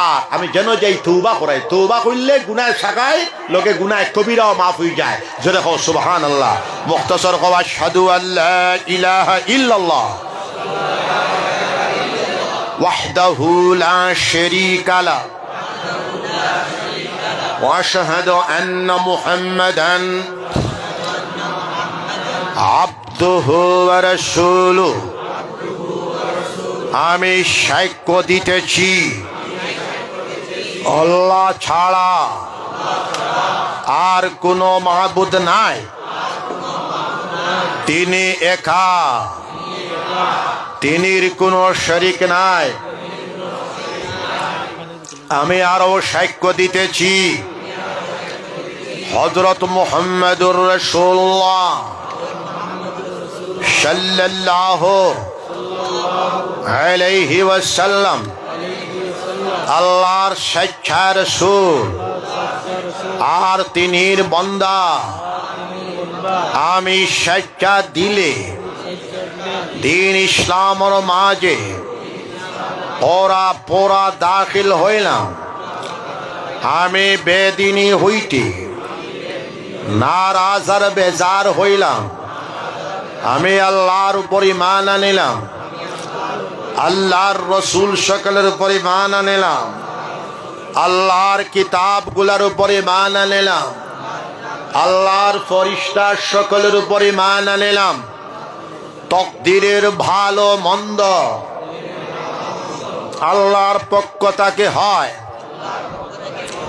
আর আমি যেন যাই তৌবা করাই। তৌবা করলে গুনায় শাখায় লোকে গুনায় কবিরাও মাফ হয়ে যায়। জোরে কও সুবহানাল্লাহ। মুখতাসর কও আশহাদু আল্লা ইলাহা ইল্লাল্লাহ ওয়াহদাহু লা শারীকা লাহু ওয়া আশহাদু আন্না মুহাম্মাদান আবদুহু ওয়া রাসূলুহু। আমি সাক্ষ্য দিতেছি আল্লাহ ছাড়া আর কোনো মাবুদ নাই, তিনি একা, তিনির কোনো শরীক নাই। আমি আরো সাক্ষ্য দিতেছি হযরত মুহাম্মদুর রাসূলুল্লাহ সাল্লাল্লাহু আলাইহি ওয়াসাল্লাম আল্লাহর সচ্চা রাসূল আর তিনির বান্দা। আমি সচ্চা দিলে দিন ইসলামের মাঝে ওরা পোরা দাখিল হইলাম। আমি বেদিনী হইতে নারাজ আর বেজার হইলাম। আমি আল্লাহর উপর ঈমান আনিলাম, আল্লাহর রসুল সকলের উপর ঈমান আনিলাম, আল্লাহর কিতাবগুলোর উপর ঈমান আনিলাম, আল্লাহর ফেরেশতা সকলের উপর ঈমান আনিলাম। তকদিরের ভালো মন্দ আল্লাহর পক্ষ থেকে হয়,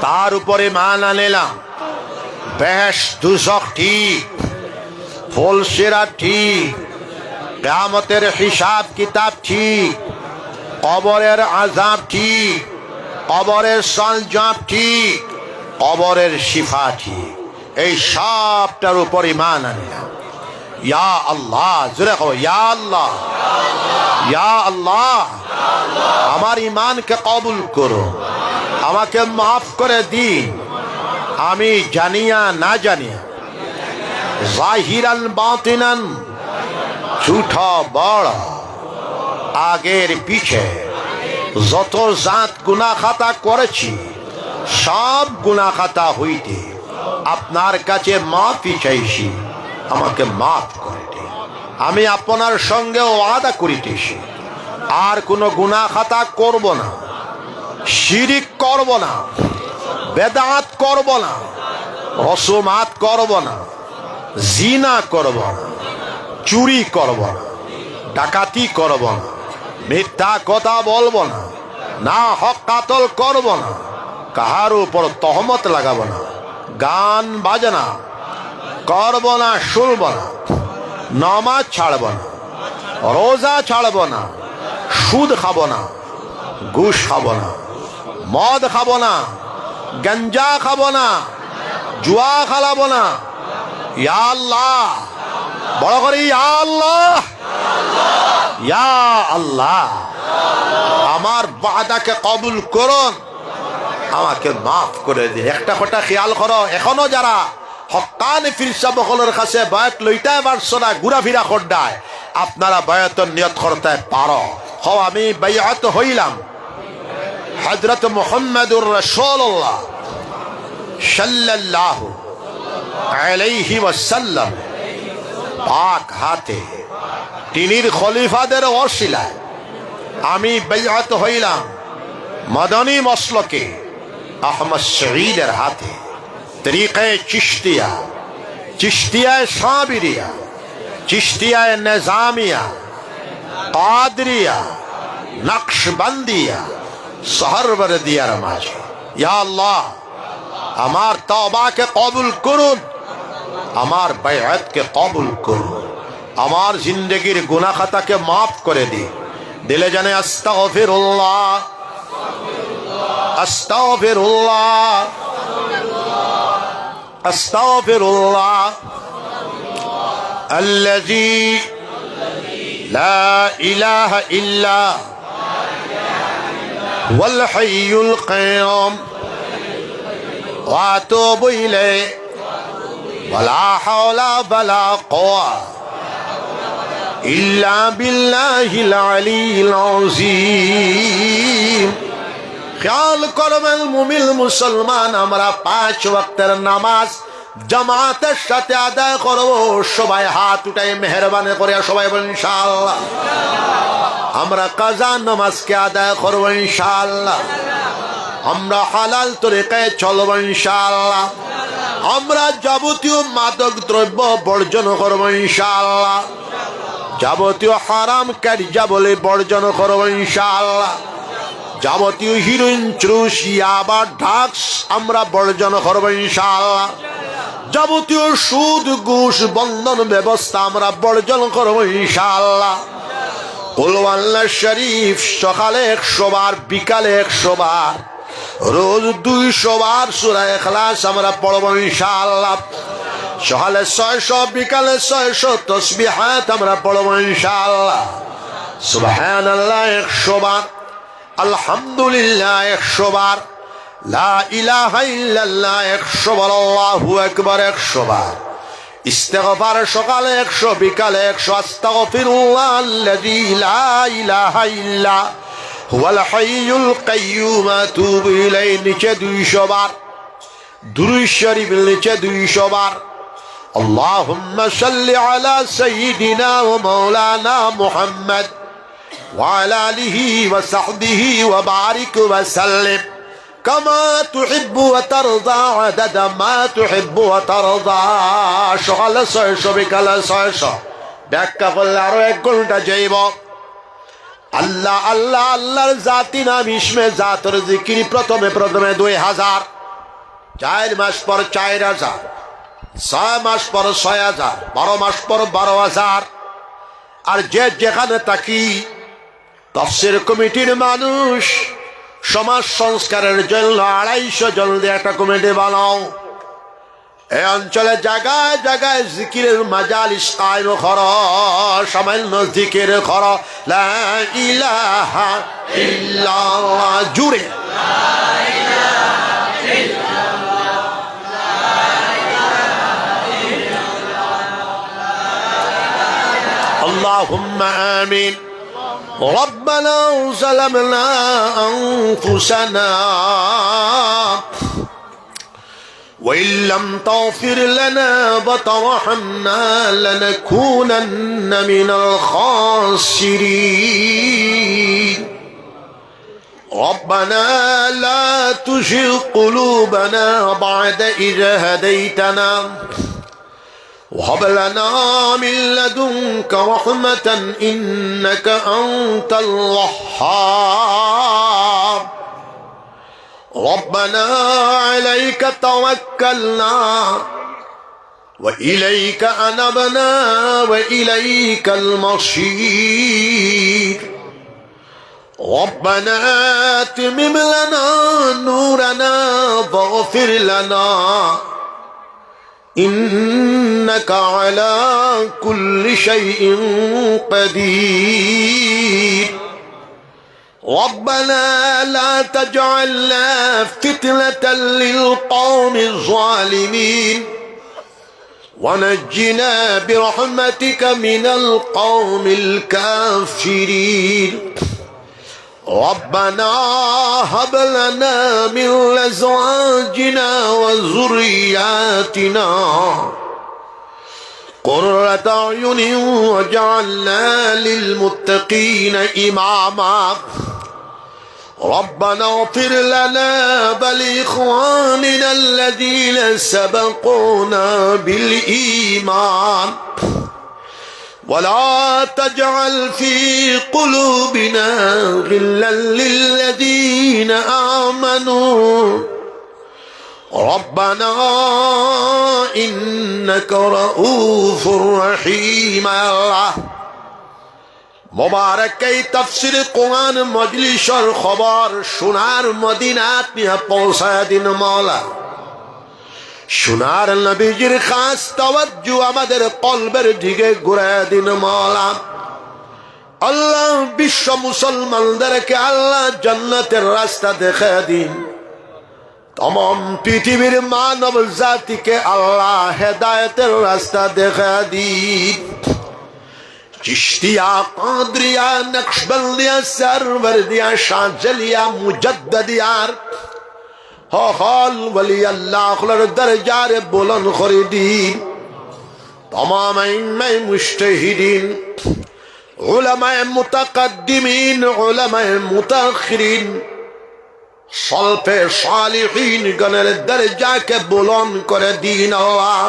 তার উপর ঈমান আনিলাম। বেহেশত দুজখ ঠিক, ফুলসিরাত ঠিক, কিয়ামতের হিসাব কিতাব ঠিক, কবরের আযাব ঠিক, কবরের সলজব ঠিক, কবরের শিফা ঠিক। এই সবটার উপর ঈমান আনিলাম। ইয়া আল্লাহ, জোরে কও ইয়া আল্লাহ, ইয়া আল্লাহ। আমার ঈমানকে কবুল করো, আমাকে মাফ করে দিন। আমি জানিয়া না জানিয়া, জাহিরান বাতিনান, ঝুঠা বড় আগের পিছে যত জাত গুনাহ খাতা করেছি, সব গুনাহ খাতা হইতে আপনার কাছে মাফি চাইছি, আমাকে মাফ করে দিন। আমি আপনার সঙ্গে ওয়াদা করিতেছি আর কোনো গুনাহ খাতা করব না, শিরিক করব না, বেদাত করব না, রসুমাত করব না, জিনা করব না, চুরি করব না, ডাকাতি করব না, মিথ্যা কথা বলবো না, না হক কাতল করব না, কাহার উপর তহমত লাগাব না, গান বাজনা করব না, শুনব না, নামাজ ছাড়ব না, রোজা ছাড়ব না, সুদ খাব না, ঘুষ খাব না, মদ খাব না, গঞ্জা খাব না, জুয়া খেলাব না। ইয়া আল্লাহ, বড় করে ইয়া আল্লাহ, ইয়া আল্লাহ। আমার ওয়াদাকে কবুল করুন, আমাকে মাফ করে দিন। একটা কথা খেয়াল করো, এখনো যারা হক্কানি ফিরসা বকলের কাছে বায়াত লইতে পারছো না, ঘুরাফিরা করডায়, আপনারা বায়াতের নিয়ত করতে পারো। হও আমি বায়াত হইলাম হযরত মুহাম্মদুর রাসূলুল্লাহ সাল্লাল্লাহু আলাইহি ওয়াসাল্লাম পাক হাতে তিনির খলিফাদের ওসিলায় আমি বায়াত হইলাম মদনী মসলকে আহমদ শহীদের হাতে। তরিকে চিশতিয়া, চিশতিয়ায় সাবিরিয়া, চিশতিয়ায় নিজামিয়া, কাদরিয়া, নকশবন্দিয়া, সহরবরদিয়ার মাঝে। ইয়া আল্লাহ, আমার তওবাকে কবুল করুন, আমার বাইআতকে কবুল করুন, আমার জিন্দগির গুনাহ খাতাকে মাফ করে দিন। দিলে জানে আস্তাগফিরুল্লাহ, আস্তাগফিরুল্লাহ, আস্তাগফিরুল্লাহ, الذي لا إله إلا هو الحي القيوم وأتوب إليه ولا حول ولا قوة إلا بالله العلي العظيم খেয়াল করবেন মুমিন মুসলমান, আমরা 5 ওয়াক্তের নামাজ জামাতের সাথে আদায় করব। সবাই হাত উঠাই মেহেরবানি করে সবাই বলেন ইনশাআল্লাহ। আমরা কাজা নামাজকে আদায় করব ইনশাআল্লাহ। আমরা হালাল তরিকায় চলব ইনশাআল্লাহ। আমরা যাবতীয় মাদক দ্রব্য বর্জন করব ইনশাআল্লাহ। যাবতীয় হারাম কার্যাবলী বর্জন করব ইনশাআল্লাহ। যাবতীয় হিরোইন, চুরুস, ইয়াবা, ড্রাগস আমরা বর্জন করব ইনশাআল্লাহ। যাবতীয় সুদ, ঘুষ, বন্ধন ব্যবস্থা আমরা বর্জন করব ইনশাআল্লাহ। কুল আল্লাহ শরীফ সকালে 100 বার, বিকালে 100 বার, রোজ 200 বার সূরা ইখলাস আমরা পড়ব ইনশাআল্লাহ। সকালে 600, বিকালে 600 তাসবিহাত আমরা পড়ব ইনশাআল্লাহ। সুবহানাল্লাহ 100 বার, আলহামদুলিল্লাহ 100 বার, লা ইলাহা ইল্লাল্লাহ 100 বার, আল্লাহু আকবার 100 বার, ইস্তিগফার সকালে 100, বিকালে 100, আস্তাগফিরুল্লাহ আল্লাযী লা ইলাহা ইল্লা হুয়াল হাইয়ুল কাইয়্যুম আতুবু ইলাইহি নিচে 200 বার, দুরূদ শরীফ নিচে 200 বার, আল্লাহুম্মা সাল্লি আলা সাইয়্যিদিনা ওয়া মাওলানা মুহাম্মদ ওয়া আলা আলিহি ওয়া সাহবিহি ওয়া বারিক ওয়া সাল্লিম কামা তুহিব্বু ওয়া তারদা আদাদা মা তুহিব্বু ওয়া তারদা। সকালে 600, বিকালে 600, ব্যাখ্যা করলে আরো 1 ঘন্টা যাইব। আল্লাহ আল্লাহ আল্লাহর জাতি নাম ইসমে জাতর জিকির প্রথমে 2000, 4 মাস পর 4000, 6 মাস পর 6000, 12 মাস পর 12000। আর যে যেখানে থাকি তাফসীর কমিটির মানুষ সমাজ সংস্কারের জন্য 250 জন দিয়ে একটা কমিটি বানাও। এই অঞ্চলে জায়গায় জায়গায় জিকিরের মাজালিস কায়েম করো, সামান্য জিকির করো, লা ইলাহা ইল্লাল্লাহ জুড়ে اللهم آمين. ربنا ظلمنا أنفسنا وإن لم تغفر لنا وترحمنا لنكونن من الخاسرين. ربنا لا تزغ قلوبنا بعد إذ هديتنا وهب لنا من لدنك رحمة إنك أنت الوهاب. ربنا عليك توكلنا وإليك أنبنا وإليك المصير. ربنا أتمم لنا نورنا واغفر لنا إنك على كل شيء قدير. ربنا لا تجعلنا فتنة للقوم الظالمين ونجنا برحمتك من القوم الكافرين. ربنا هب لنا من أزواجنا وذرياتنا قرة أعين واجعلنا للمتقين إماما. ربنا اغفر لنا ولإخواننا الذين سبقونا بالإيمان ولا تجعل في قلوبنا غلا للذين آمنوا ربنا إنك رؤوف رحيم. الله মোবারক এই তাফসীর কোরআন মজলিসের খবর সোনার মদিনাত নিয়ে পৌঁছায় দিন মাওলা। সোনার নবীজির খাস তাওয়াজ্জু আমাদের কলবের দিকে ঘুরায় দিন মাওলা। আল্লাহ বিশ্ব মুসলমানদেরকে আল্লাহ জান্নাতের রাস্তা দেখা দিন। तमाम पृथ्वीर मानव जाति के अल्लाह हिदायत रास्ता दिखा दी। चिश्तिया कादरिया नक्शबंदिया सरवरदिया शाहजलिया मुजद्ददियार हाल वली अल्लाह दरजार बुलंद खरीदीन तमाम इल्मे मुज्तहिदीन उलमाए मुतकद्दिमीन उलमाए मुतअखिरीन सल्फे सालिहीन गणेर दर्जा के बुलंद करे दीन अल्लाह।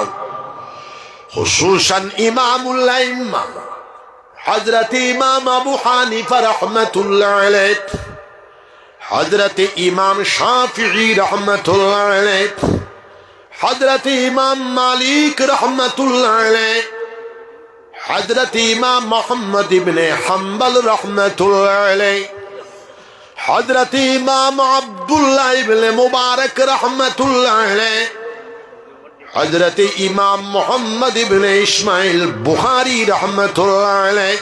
खुसूसन इमामुल अइम्मा हजरत इमाम अबू हनीफा रहमतुल्लाह अलैह, हजरत इमाम शाफिई रहमतुल्लाह अलैह, हजरत इमाम मालिक रहमतुल्लाह अलैह, हजरत इमाम मोहम्मद इब्ने हम्बल रहमतुल्लाह अलैह, हजरत इमाम अब्दुल्लाह इब्ने मुबारक रहमतुल्लाह अलैह, हजरत इमाम मोहम्मद इब्ने इस्माइल बुखारी रहमतुल्लाह अलैह,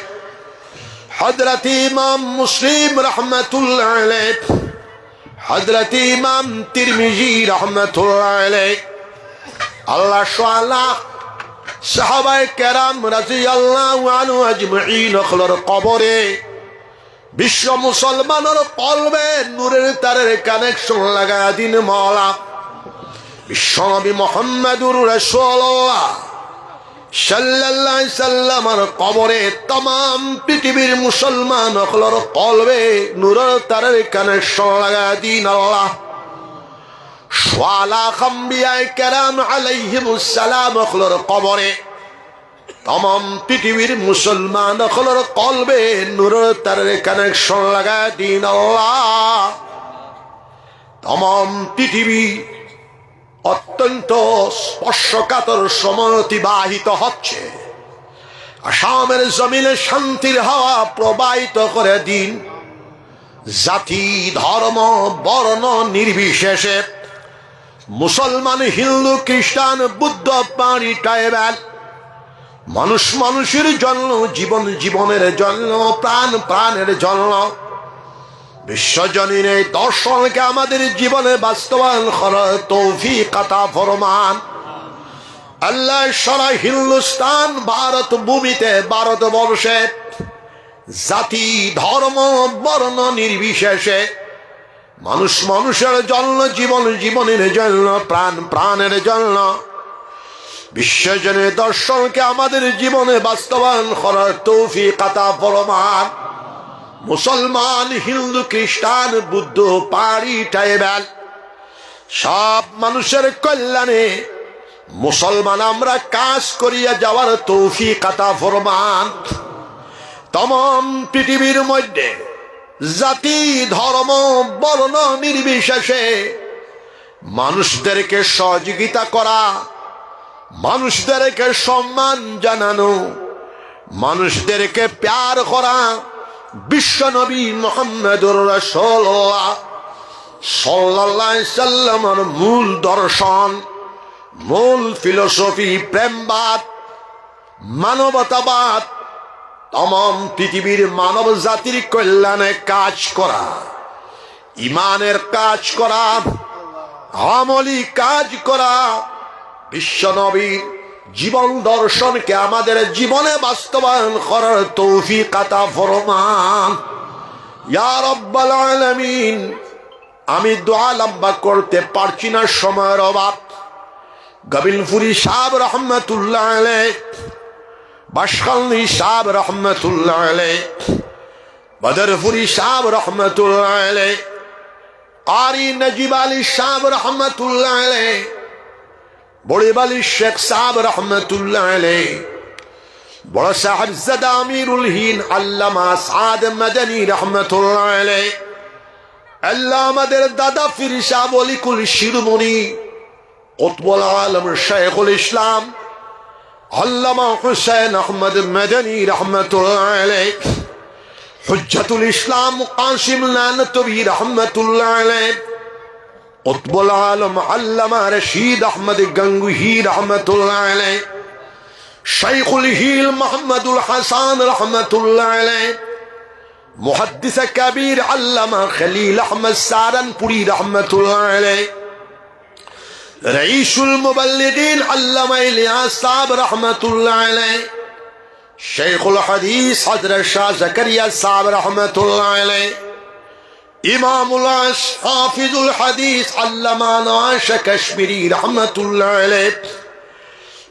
हजरत इमाम मुस्लिम रहमतुल्लाह अलैह, हजरत इमाम तिरमिजी रहमतुल्लाह अलैह। अल्लाह शाला साहबाए केराम रादियाल्लाहु अन्हु अजमईन खलर कबरे विश्व मुसलमानर कलबे नूरेर तारेर कानेक्शन लगा दिन मौला। विश्वनबी मुहम्मदुर रसूलुल्लाह सल्लल्लाहु अलैहि वसल्लमर कबरे तमाम पृथिवीर मुसलमान खलर कलबे नूरेर तारेर कानेक्शन लगा दिन अल्लाह। स्वाला खम्बियाए केराम अलैहिमुस सलाम खलर कबरे तमाम पृथिवीर मुसलमान खलर कलबे नूरेर तारेर कानेक्शन लगा दिन अल्लाह। तमाम पृथिवी अत्यंत स्पर्शकातर समय अतिबाहित हच्छे। आसामेर जमिने शांतिर हावा प्रबाहित करे दिन। जाति धर्म वर्ण निर्विशेषे मुसलमान हिंदू ख्रिस्टान बुद्ध पाणी ट्राइबाल मानुष मानुषेर जन्म जीवन जीवनेर जन्म प्राण प्राणेर जन्म विश्वजनीन दर्शन के आमादेर जीवने बास्तबायन करार तौफीक अता फरमान। अल्लाह सारा हिंदुस्तान भारत भूमिते भारत वर्षे जाति धर्म वर्ण निर्विशेषे मानुष मानुषेर जन्म जीवन जीवनेर जन्म प्राण प्राणेर जन्म विश्वजनीन दर्शन के आमादेर जीवने बास्तबायन करार तौफीक अता फरमान। मुसलमान हिंदू ख्रिस्टान बुद्ध पाड़ी ट्राइबाल सब मानुषेर कल्याणे मुसलमान आमरा काज करिया जावार तौफीक अता फरमान। तमाम पृथिवीर मध्य जाति धर्म वर्ण निर्विशेषे मानुषदेरके सहयोगिता करा मानुषदेरके सम्मान जानानो मानुषदेरके प्यार करा विश्व नबी मुहम्मदुर रसूलुल्लाह सल्लल्लाहु अलैहि वसल्लमेर मूल दर्शन मूल फिलोसफी प्रेमबाद मानवताबाद तमाम पृथिवीर मानव जातिर कल्याणे काज करा ईमानेर काज करा আমলি কাজ করা विश्व नबी जीवन दर्शन के आमादेर जीवने बास्तबायन करार तौफीक अता फरमान। या रब्बुल आलामीन आमी दुआ लम्बा करते पारछि ना समयेर अभाव। गबिलपुरी साहेब रहमतुल्लाह अलैह बाशखाली साहेब रहमतुल्लाह अलैह बदरपुरी साहेब रहमतुल्लाह अलैह कारी नजीब अली साहेब रहमतुल्लाह अलैह बड़े वाली शेख साहब रहमतुल्लाह अलैह बड़ा साहिबजादा अमीरुल हिंद अल्लामा साद मदनी रहमतुल्लाह अलैह अल्लाह मदर दादा फिर साहब वलीकुल शिरोमणि कुतुबुल आलम शेखुल इस्लाम अल्लामा हुसैन अहमद मदनी रहमतुल्लाह अलैह हुज्जतुल इस्लाम कासिम नानतवी रहमतुल्लाह अलैह কুতবুল আলম আল্লামা রশিদ আহমদ গঙ্গুহি রহমতুল্লাহ আলাইহি, শাইখুল হিল মুহাম্মদুল হাসান রহমতুল্লাহ আলাইহি, মুহাদ্দিস কবির আল্লামা খলিল আহমদ সারানপুরি রহমতুল্লাহ আলাইহি, রঈসুল মুবল্লিগিন আল্লামা ইলিয়াস সাহেব রহমতুল্লাহ আলাইহি, শাইখুল হাদিস হযরত শাহ জাকারিয়া সাহেব রহমতুল্লাহ আলাইহি, ইমামুল হাফিজুল হাদিস আল্লামা নওয়াজ কাশ্মীরি রহমতুল্লাহ আলাইহি,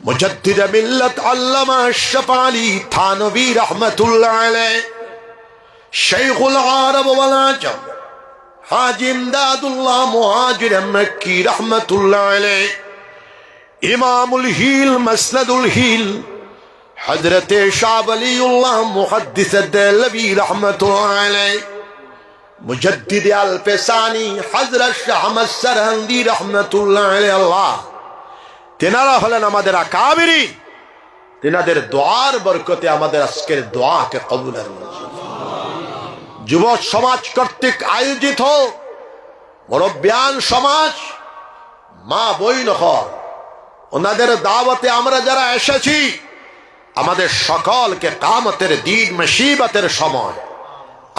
মুজাদ্দিদ মিল্লাত আল্লামা আশরাফ আলী থানভী রহমতুল্লাহ আলাইহি, শাইখুল আরব ওয়াল আজম হাজী ইমদাদুল্লাহ মুহাজির মক্কি রহমতুল্লাহ আলাইহি, ইমামুল হিল মাসনাদুল হিল হযরত শাহ ওলিউল্লাহ মুহাদ্দিস দেহলভী রহমতুল্লাহ আলাইহি, মুজাদ্দিদ আল পেসানি হযরত শাহ আহমদ সরহন্দি রহমতুল্লাহ আলাইহি। আল্লাহ, তেনারা হলেন আমাদের আকাবিরি, তেনাদের দোয়ার বরকতে আমাদের আজকের দোয়াকে কবুল আর মঞ্জুর। যুব সমাজ কর্তৃক আয়োজিত মুরব্বিয়ান সমাজ, মা বইন হল, ওনাদের দাওয়াতে আমরা যারা এসেছি, আমাদের সকলকে কিয়ামতের দিন মুসিবতের সময়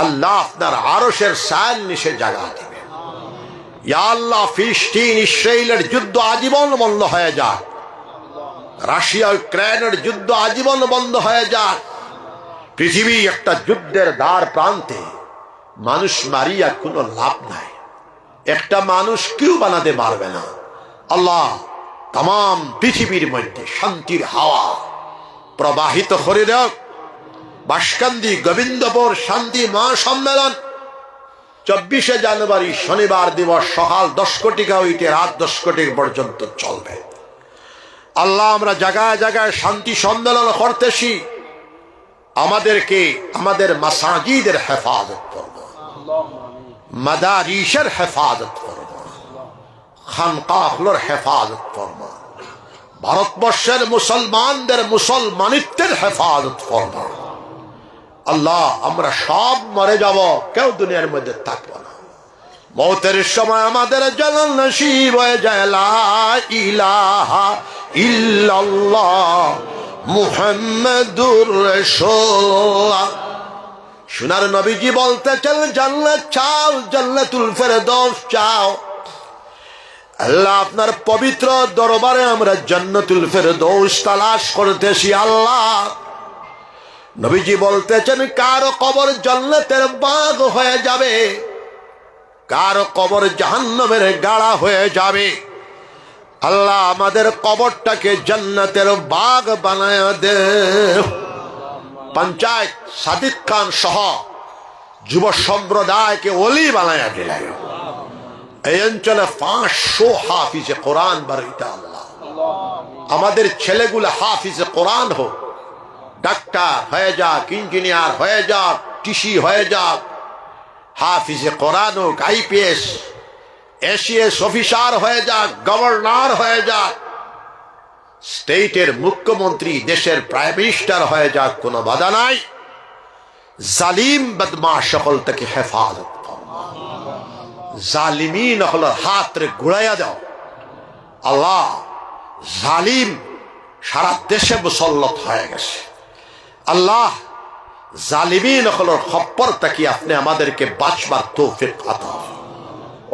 আল্লাহ আপনার আরশের ছায়ার নিচে জায়গা দিবেন। ইয়া আল্লাহ, ফিলিস্তিন ইসরায়েলের যুদ্ধ আজীবন বন্ধ হয়ে যাক, রাশিয়া ইউক্রেনের যুদ্ধ আজীবন বন্ধ হয়ে যাক। পৃথিবী একটা যুদ্ধের দ্বার প্রান্তে, মানুষ মারিয়া কোনো লাভ নাই, একটা মানুষ কেউ বানাতে পারবে না। আল্লাহ, তাম পৃথিবীর মধ্যে শান্তির হাওয়া প্রবাহিত করে দেখ। বাসকান্দি গোবিন্দপুর শান্তি মহাসম্মেলন 24শে জানুয়ারি শনিবার দিবস সকাল 10 কোটিকা হইতে রাত 10 কোটি পর্যন্ত চলবে। আল্লাহ, আমরা জায়গায় জায়গায় শান্তি সম্মেলন করতেছি, আমাদেরকে আমাদের মাসাজিদের হেফাজত করব, মাদারিসের হেফাজত করব, খানকাহগুলোর হেফাজত করব, ভারতবর্ষের মুসলমানদের মুসলমানিত্বের হেফাজত করব। আল্লাহ, আমরা সব মরে যাব, কেউ দুনিয়ার মধ্যে থাকবো না। মৌতের সময় আমাদের জানাল নসিব হয়ে যায় লা ইলাহা ইল্লাল্লাহ মুহাম্মাদুর রাসূলুল্লাহ। সোনার নবীজি বলতেছেন, জান্নাত চাও, জান্নাতুল ফেরদৌস চাও। আল্লাহ, আপনার পবিত্র দরবারে আমরা জান্নাতুল ফেরদৌস তালাশ করতেছি। আল্লাহ, নবীজি বলতেছেন, কারো কবর জান্নাতের বাগ হয়ে যাবে, কারো কবর জাহান্নামের গাড়া হয়ে যাবে। আল্লাহ, আমাদের কবরটাকে জান্নাতের বাগ বানায় দে। পঞ্চায়েত সাদিক খান সহ যুব সম্প্রদায়কে ওলি বানায় দিলেন। এই অঞ্চলে 500 হাফিজে কোরআন বাড়িতে। আল্লাহ, আমাদের ছেলেগুলো হাফিজে কোরআন হোক, ডাক্তার হয়ে যাক, ইঞ্জিনিয়ার হয়ে যাক, টিসি হয়ে যাক, হাফিজে কোরআন হোক, IPS ACS অফিসার হয়ে যাক, গভর্নর হয়ে যাক, স্টেটের মুখ্যমন্ত্রী, দেশের প্রাইম মিনিস্টার হয়ে যাক, কোনো বাধা নাই। জালিম বদমাশ সকল থেকে হেফাজত করো, জালিমিন হলো হাতরে ঘুরাইয়া দাও। আল্লাহ, জালিম সারা দেশে মুসল্লত হয়ে গেছে। আল্লাহ, জালিমিন হলো খপ্পর থেকে আপনি আমাদেরকে বাঁচবার তৌফিক আতা।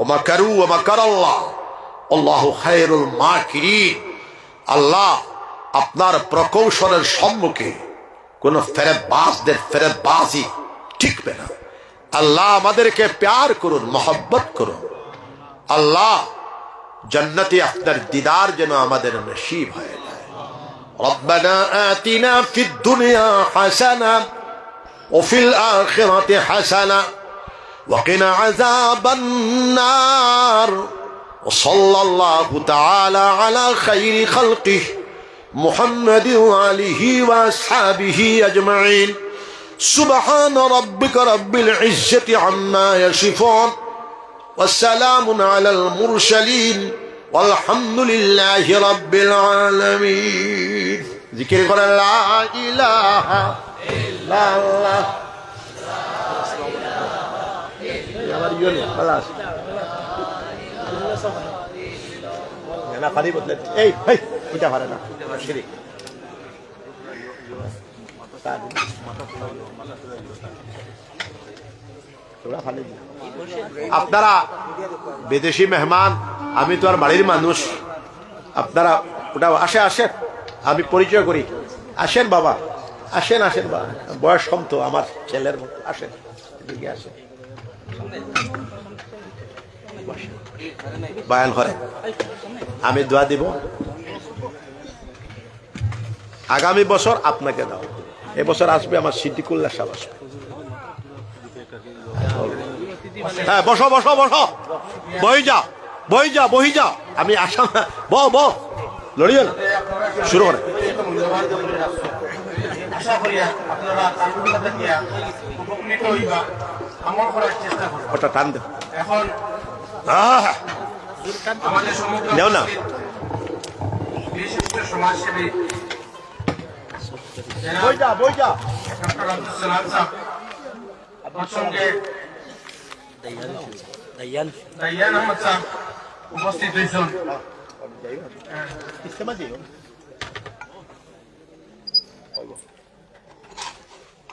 ওমা কারু ওমা কারাল্লাহ আল্লাহু খায়রুল মাকিরিন। আল্লাহ, আপনার প্রকৌশলের সম্মুখে কোন ফেরেববাজদের ফেরেববাজি টিকবে না। আল্লাহ, আমাদেরকে প্যার করুন, মোহব্বত করুন। আল্লাহ, জান্নাতে আপনার দিদার যেন আমাদের নসিব হয়ে যায়। রব্বানা আতিনা ফিদ দুনিয়া হাসানা ওয়া ফিল আখিরাতি হাসানা ওয়া কিনা আযাবান নার। ওয়া সাল্লাল্লাহু তাআলা আলা খায়রি খালকিহি মুহাম্মাদি ওয়া আলিহি ওয়া আসহাবিহি আজমাইন। সুবহান রাব্বিকা রাব্বিল ইজ্জাতি আম্মা ইয়াসিফুন ওয়া সালামুন আলাল মুরসালিন ওয়ালহামদুলিল্লাহি রাব্বিল আলামিন। জিকির করেন লা ইলাহা ইল্লাল্লাহ। আমার ইয়ে নেই, খালাস। না পানি বদলে এই এটা পারে না সিঁড়ি আপনারা বিদেশি মেহমান, আমি তো আর বাড়ির মানুষ, আপনারা ওটা আসেন, আমি পরিচয় করি। আসেন বাবা, আসেন বাবা, বয়স কম তো আমার ছেলের মতো, আসেন এদিকে আসেন, বয়ান করে আমি দোয়া দিব। আগামী বছর আপনাকে দাও, এবছর আসবে আমার সিদ্দিকুল্লাহ সাহেব আসবে। হ্যাঁ বসো, বহি যাও, আমি আসাম লড়িও না, শুরু করে। ওটা টান দেব নেও না। সমাজসেবী বই যা দাইয়ান আহমদ সাহেব উপস্থিত হয়েছেন।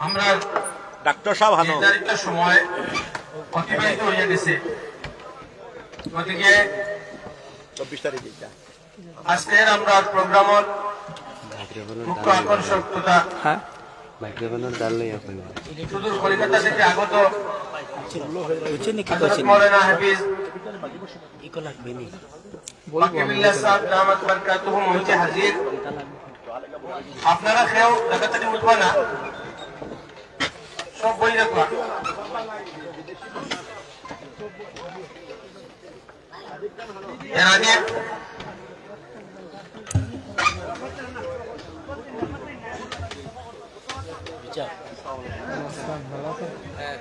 আমরা ডাক্তার সাহেব হানো নির্ধারিত সময় অতিবাহিত হয়ে গেছে, গতিকে 24 তারিখে আজকের আমরা প্রোগ্রামের মুখ্য আকর্ষক তথা সুদূর কলকাতা থেকে আগত মৌলানা হাফিজ ওয়াকিবুল্লাহ সাহেব দামাত বারকাতুহু মঞ্চে হাজির। আপনারা খেয়েও লাগাতারি উঠবা না, সব বই রাখবা। এর আগে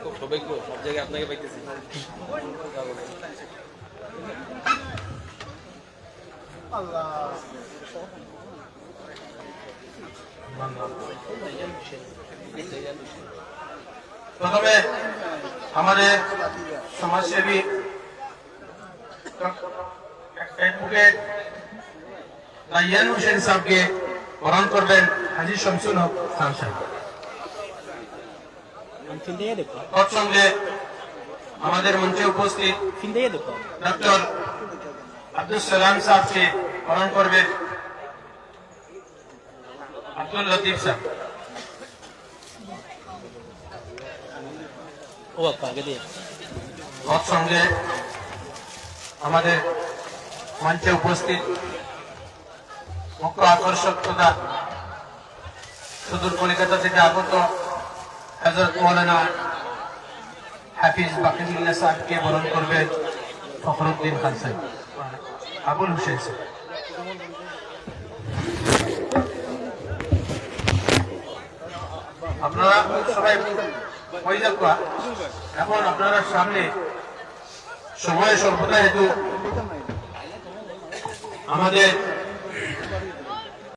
খুব সৌভাগ্য, সব জায়গায় আপনাকে পাইতেছি। প্রথমে আমাদের সমাজসেবী অ্যাডভোকেট দাইয়ান হোসেন সাহেবকে বরণ করবেন হাজী শামসুল হক খান সাহেব। তৎসঙ্গে আমাদের মঞ্চে উপস্থিত ডক্টর আব্দুল সালাম সাহেবকে বরণ করবেন আব্দুল লতিফ সাহেব। তৎসঙ্গে আমাদের মঞ্চে উপস্থিত মুখ্য আকর্ষক তথা সুদূর কলকাতা থেকে আগত হযরত মৌলানা হাফিজ ওয়াকিবুল্লাহ সাহেবকে বরণ করবেন ফখরুদ্দিন খান সাহেব, আবুল হোসেন সাহেব। আপনারা সবাই হয়ে যাবা। এখন আপনারা সামনে সময় স্বল্পতা হেতু আমাদের